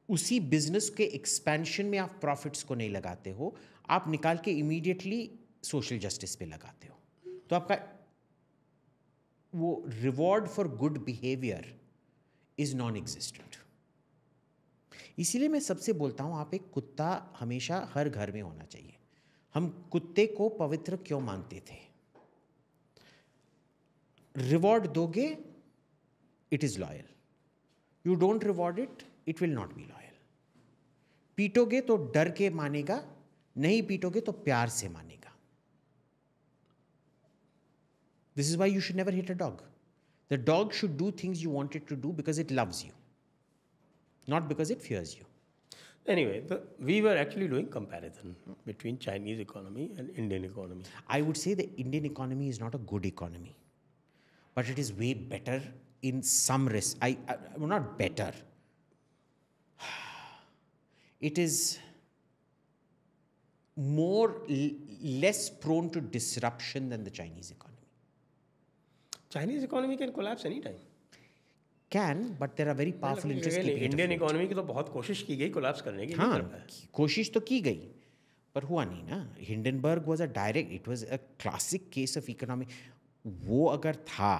उसी बिजनेस के एक्सपेंशन में आप प्रॉफिट्स को नहीं लगाते हो, आप निकाल के इमीडिएटली सोशल जस्टिस पे लगाते हो, तो आपका वो reward for good behaviour is non existent. इसीलिए मैं सबसे बोलता हूँ, आप एक कुत्ता हमेशा हर घर में होना चाहिए। हम कुत्ते को पवित्र क्यों मानते थे? रिवॉर्ड दोगे, it is loyal, you don't reward it, it will not be loyal. पीटोगे तो डर के मानेगा, नहीं पीटोगे तो प्यार से मानेगा। This is why you should never hit a dog. The dog should do things you want it to do because it loves you, not because it fears you. Anyway, we were actually doing comparison between Chinese economy and Indian economy. I would say the Indian economy is not a good economy, but it is way better in some well, not better. It is less prone to disruption than the Chinese economy. Chinese economy can collapse anytime. Can, but there are very powerful interests keeping it Indian afloat. Economy की तो बहुत कोशिश की गई collapse करने की, नहीं हाँ, कर पाया। कोशिश तो की गई पर हुआ नहीं ना। Hindenburg was a direct, it was a classic case of economic. वो अगर था,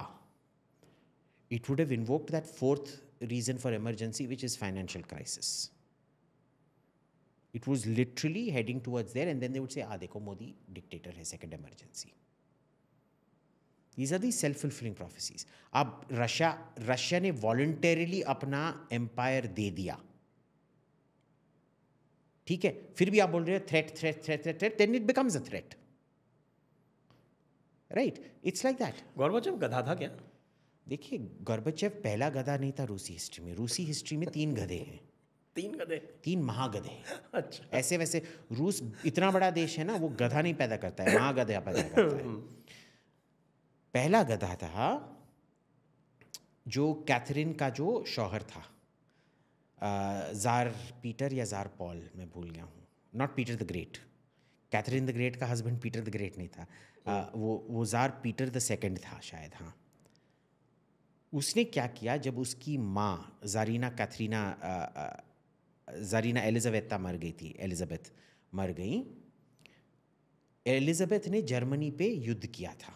it would have invoked that fourth reason for emergency which is financial crisis. It was literally heading towards their end then they would say देखो Modi dictator है, second emergency. These are the self-fulfilling prophecies. अब Russia ने voluntarily अपना empire दे दिया, ठीक है, फिर भी आप बोल रहे हो threat, then it becomes a threat. Right? It's like that. Gorbachev गधा था क्या? देखिए, गोर्बाचेव पहला गधा नहीं था रूसी हिस्ट्री में। रूसी हिस्ट्री में 3 गधे हैं। 3 गधे? 3 महागधे। अच्छा। ऐसे वैसे रूस इतना बड़ा देश है ना, वो गधा नहीं पैदा करता है, महागधा पैदा करता है। पहला गधा था जो कैथरीन का जो शौहर था, tsar Peter or tsar Paul, मैं भूल गया हूँ, not Peter the Great. Catherine the Great का हस्बैंड पीटर द ग्रेट नहीं था, वो जार पीटर द सेकंड था शायद। हाँ, उसने क्या किया, जब उसकी माँ ज़ारीना एलिज़ाबेथा मर गई थी, एलिज़ाबेथ ने जर्मनी पे युद्ध किया था,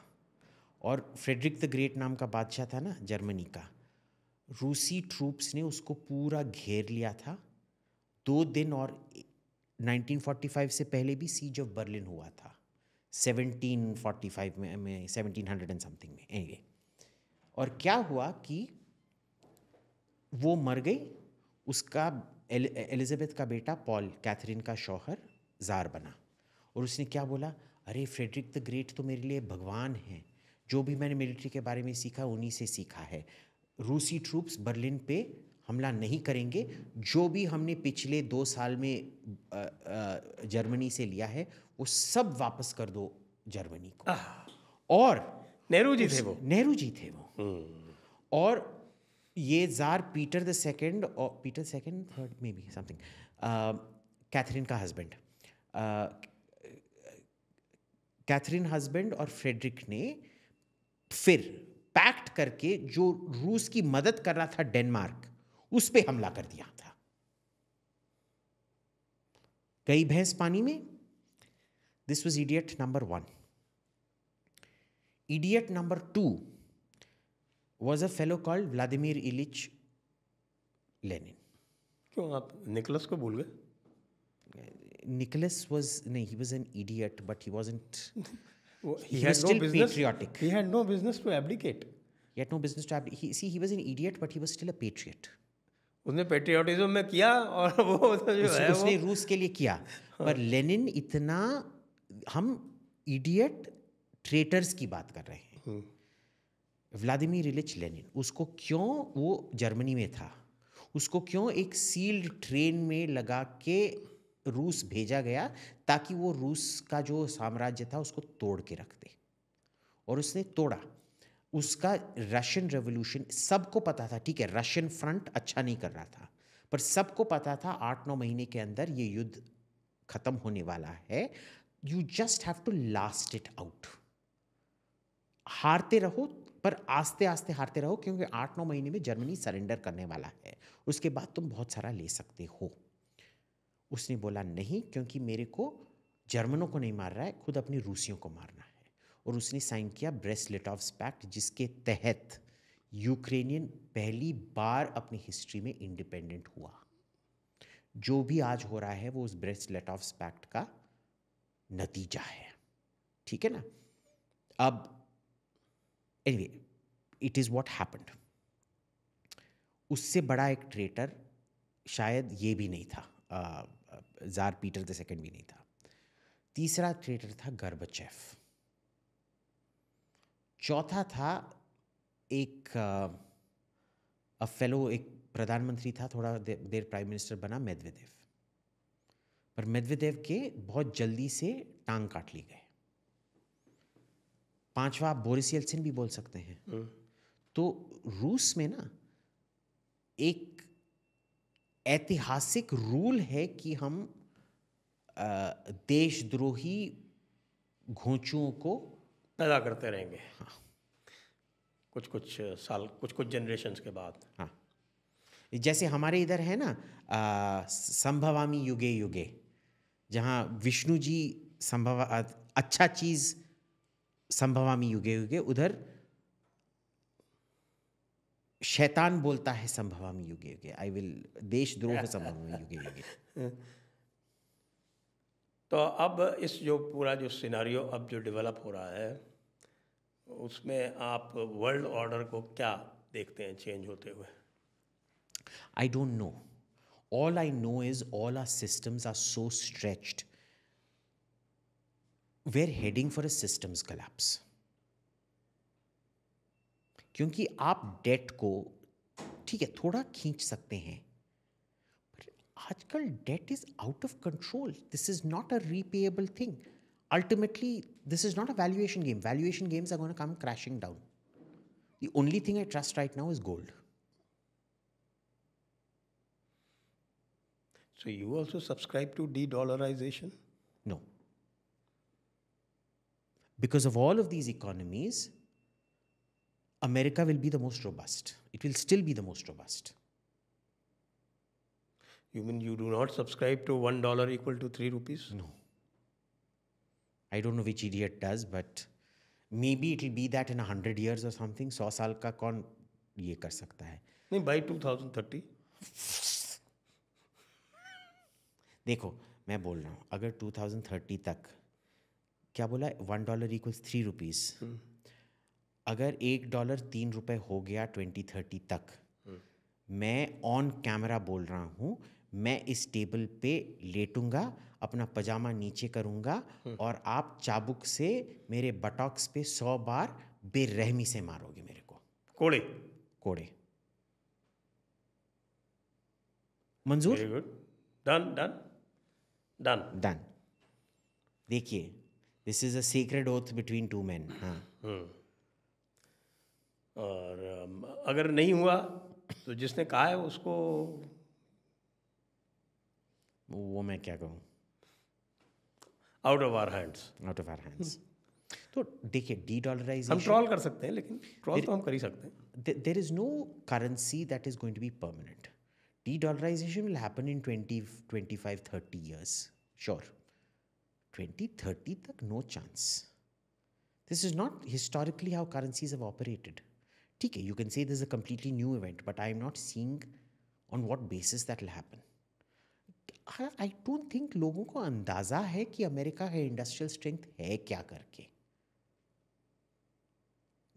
और फ्रेडरिक द ग्रेट नाम का बादशाह था ना जर्मनी का, रूसी ट्रूप्स ने उसको पूरा घेर लिया था 2 दिन। और 1945 से पहले भी सीज ऑफ बर्लिन हुआ था 1745 में 1700 एंड समथिंग में एंगे। और क्या हुआ कि वो मर गई, उसका एलिजाबेथ का बेटा पॉल, कैथरीन का शौहर, जार बना। और उसने क्या बोला, अरे फ्रेडरिक द ग्रेट तो मेरे लिए भगवान हैं, जो भी मैंने मिलिट्री के बारे में सीखा उन्हीं से सीखा है। रूसी ट्रूप्स बर्लिन पे हमला नहीं करेंगे, जो भी हमने पिछले 2 साल में जर्मनी से लिया है वो सब वापस कर दो जर्मनी को। और नेहरू जी थे वो। और ये जार पीटर द सेकंड, और Peter second third may be something, Catherine का हस्बैंड, कैथरीन हस्बैंड और फ्रेडरिक ने फिर पैक्ट करके जो रूस की मदद कर रहा था डेनमार्क, उस पे हमला कर दिया था। गई भैंस पानी में। This was idiot number 1। Idiot number 2 was a fellow called Vladimir Ilyich Lenin. क्यों आप निकोलस को भूल गए? Nicholas was, no, he was an idiot, but he wasn't. He was still patriotic. He had no business to abdicate. He had no business to abdicate. He was an idiot, but he was still a patriot. उसने patriotism में किया, और वो जो है उसने रूस के लिए किया। पर लेनिन इतना, हम इडियट ट्रेटर्स की बात कर रहे हैं। व्लादिमीर इलिच लेनिन, उसको क्यों, वो जर्मनी में था, उसको क्यों एक सील्ड ट्रेन में लगा के रूस भेजा गया, ताकि वो रूस का जो साम्राज्य था उसको तोड़ के रख दे, और उसने तोड़ा। उसका रशियन रेवोल्यूशन सबको पता था, ठीक है, रशियन फ्रंट अच्छा नहीं कर रहा था, पर सबको पता था 8-9 महीने के अंदर ये युद्ध खत्म होने वाला है। You just have to last it out. हारते रहो, पर आस्ते आस्ते हारते रहो, क्योंकि 8-9 महीने में जर्मनी सरेंडर करने वाला है, उसके बाद तुम बहुत सारा ले सकते हो। उसने बोला नहीं, क्योंकि मेरे को जर्मनों को नहीं मार रहा है, खुद अपने रूसियों को मारना है। और उसने साइन किया ब्रेस्ट-लिटोव्स पैक्ट, जिसके तहत यूक्रेनियन पहली बार अपनी हिस्ट्री में इंडिपेंडेंट हुआ। जो भी आज हो रहा है वो उस ब्रेस्ट-लिटोव्स पैक्ट का नतीजा है, ठीक है ना। अब anyway, it is what happened. उससे बड़ा एक ट्रेटर शायद ये भी नहीं था, ज़ार पीटर II भी नहीं था। तीसरा ट्रेटर था गर्बचेफ। चौथा था एक फेलो, एक प्रधानमंत्री था, थोड़ा देर प्राइम मिनिस्टर बना, मेदवेदेव। पर मेदवेदेव के बहुत जल्दी से टांग काट ली गए। पांचवा आप बोरिस येल्सिन भी बोल सकते हैं। तो रूस में ना एक ऐतिहासिक रूल है कि हम देशद्रोही घोंचुओं को पैदा करते रहेंगे। हाँ। कुछ कुछ साल, कुछ कुछ जनरेशन्स के बाद। हाँ, जैसे हमारे इधर है ना संभवामी युगे युगे, जहाँ विष्णु जी अच्छा चीज़ संभवामी युगे युगे, उधर शैतान बोलता है संभवामी युगे युगे, आई विल देशद्रोह संभवामी युगे युगे। तो अब इस जो पूरा जो सिनारियो अब जो डेवलप हो रहा है, उसमें आप वर्ल्ड ऑर्डर को क्या देखते हैं चेंज होते हुए? I don't know. All I know is all our systems are so stretched. We're heading for a systems collapse. क्योंकि आप डेट को, ठीक है, थोड़ा खींच सकते हैं, पर आजकल debt is out of control. This is not a repayable thing. Ultimately, this is not a valuation game. Valuation games are going to come crashing down. The only thing I trust right now is gold. So you also subscribe to de-dollarization? No. Because of all of these economies, America will be the most robust. It will still be the most robust. You mean you do not subscribe to $1 equal to 3 rupees? No. I don't know which idiot does, but maybe it will be that in 100 years or something. 100 साल का कौन ये कर सकता है? नहीं, by 2030. देखो, मैं बोल रहा हूँ, अगर 2030 तक, क्या बोला, $1 equals 3 rupees. अगर $1 3 रुपए हो गया 2030 तक, मैं ऑन कैमरा बोल रहा हूँ, मैं इस टेबल पे लेटूंगा, अपना पजामा नीचे करूंगा, और आप चाबुक से मेरे बटॉक्स पे 100 बार बेरहमी से मारोगे मेरे को। कोड़े कोड़े। मंजूर? Very good, done done done done. देखिए, this is a secret oath between two man. हाँ। और अगर नहीं हुआ तो जिसने कहा है उसको, वो मैं क्या कहूँ, out of our hands. Out of our hands. तो देखिए, डी-डॉलराइजेशन, हम ट्रॉल कर सकते हैं, लेकिन ट्रॉल तो हम कर ही सकते हैं। There is no currency that is going to be permanent. De-dollarization will happen in 20, 25, 30 years. Sure. 2030 tak, no chance. This is not historically how currencies have operated. ठीक है, you can say this is a completely new event, but I am not seeing on what basis that will happen. I don't think लोगों को अंदाज़ा है कि America का industrial strength है क्या करके।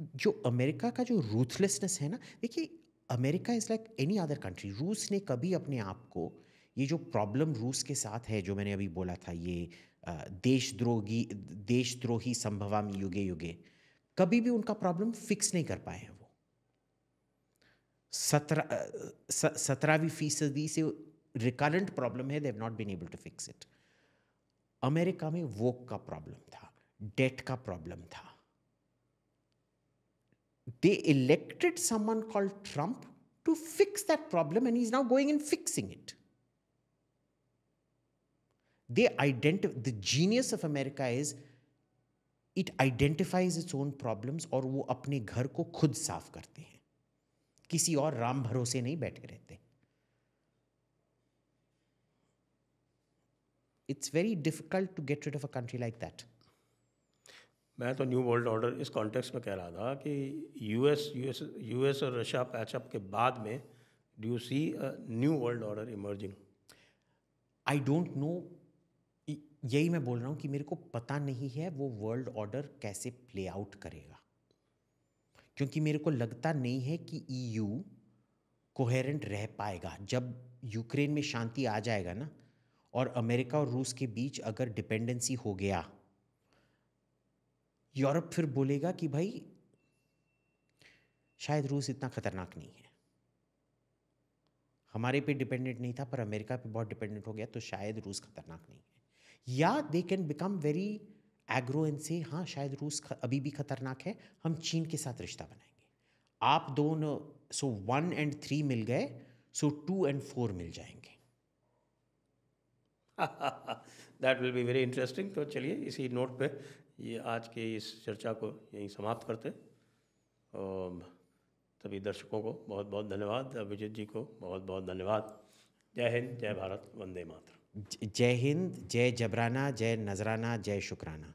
जो अमेरिका का जो रूथलेसनेस है ना, देखिए, America is like any other country. रूस ने कभी अपने आप को, ये जो प्रॉब्लम रूस के साथ है, जो मैंने अभी बोला था, ये देशद्रोही संभवामी युगे युगे, कभी भी उनका प्रॉब्लम फिक्स नहीं कर पाए हैं वो। 17वीं फीसदी से रिकरेंट प्रॉब्लम है, they have not been able to fix it. America में वोक का प्रॉब्लम था, डेट का प्रॉब्लम था। They elected someone called Trump to fix that problem, and he's now going and fixing it. The genius of America is it identifies its own problems और वो अपने घर को खुद साफ करते हैं, किसी और राम भरोसे नहीं बैठे रहते। It's very difficult to get rid of a country like that. मैं तो न्यू वर्ल्ड ऑर्डर इस कॉन्टेक्स्ट में कह रहा था कि यूएस और रशिया पैचअप के बाद में do you see a new world order emerging? I don't know, यही मैं बोल रहा हूँ कि मेरे को पता नहीं है वो वर्ल्ड ऑर्डर कैसे प्ले आउट करेगा, क्योंकि मेरे को लगता नहीं है कि ईयू कोहेरेंट रह पाएगा। जब यूक्रेन में शांति आ जाएगा ना, और अमेरिका और रूस के बीच अगर डिपेंडेंसी हो गया, यूरोप फिर बोलेगा कि भाई शायद रूस इतना खतरनाक नहीं है, हमारे पे डिपेंडेंट नहीं था पर अमेरिका पे बहुत डिपेंडेंट हो गया, तो शायद रूस खतरनाक नहीं है। या they can become very agro and से हाँ शायद रूस अभी भी खतरनाक है, हम चीन के साथ रिश्ता बनाएंगे। आप दोनों, सो 1 और 3 मिल गए, सो 2 और 4 मिल जाएंगे। That will be very interesting. तो चलिए इसी नोट पे ये आज के इस चर्चा को यहीं समाप्त करते। सभी दर्शकों को बहुत बहुत धन्यवाद, अभिजीत जी को बहुत बहुत धन्यवाद। जय हिंद, जय भारत, वंदे मातरम। जय हिंद, जय जबराना, जय नजराना, जय शुक्राना।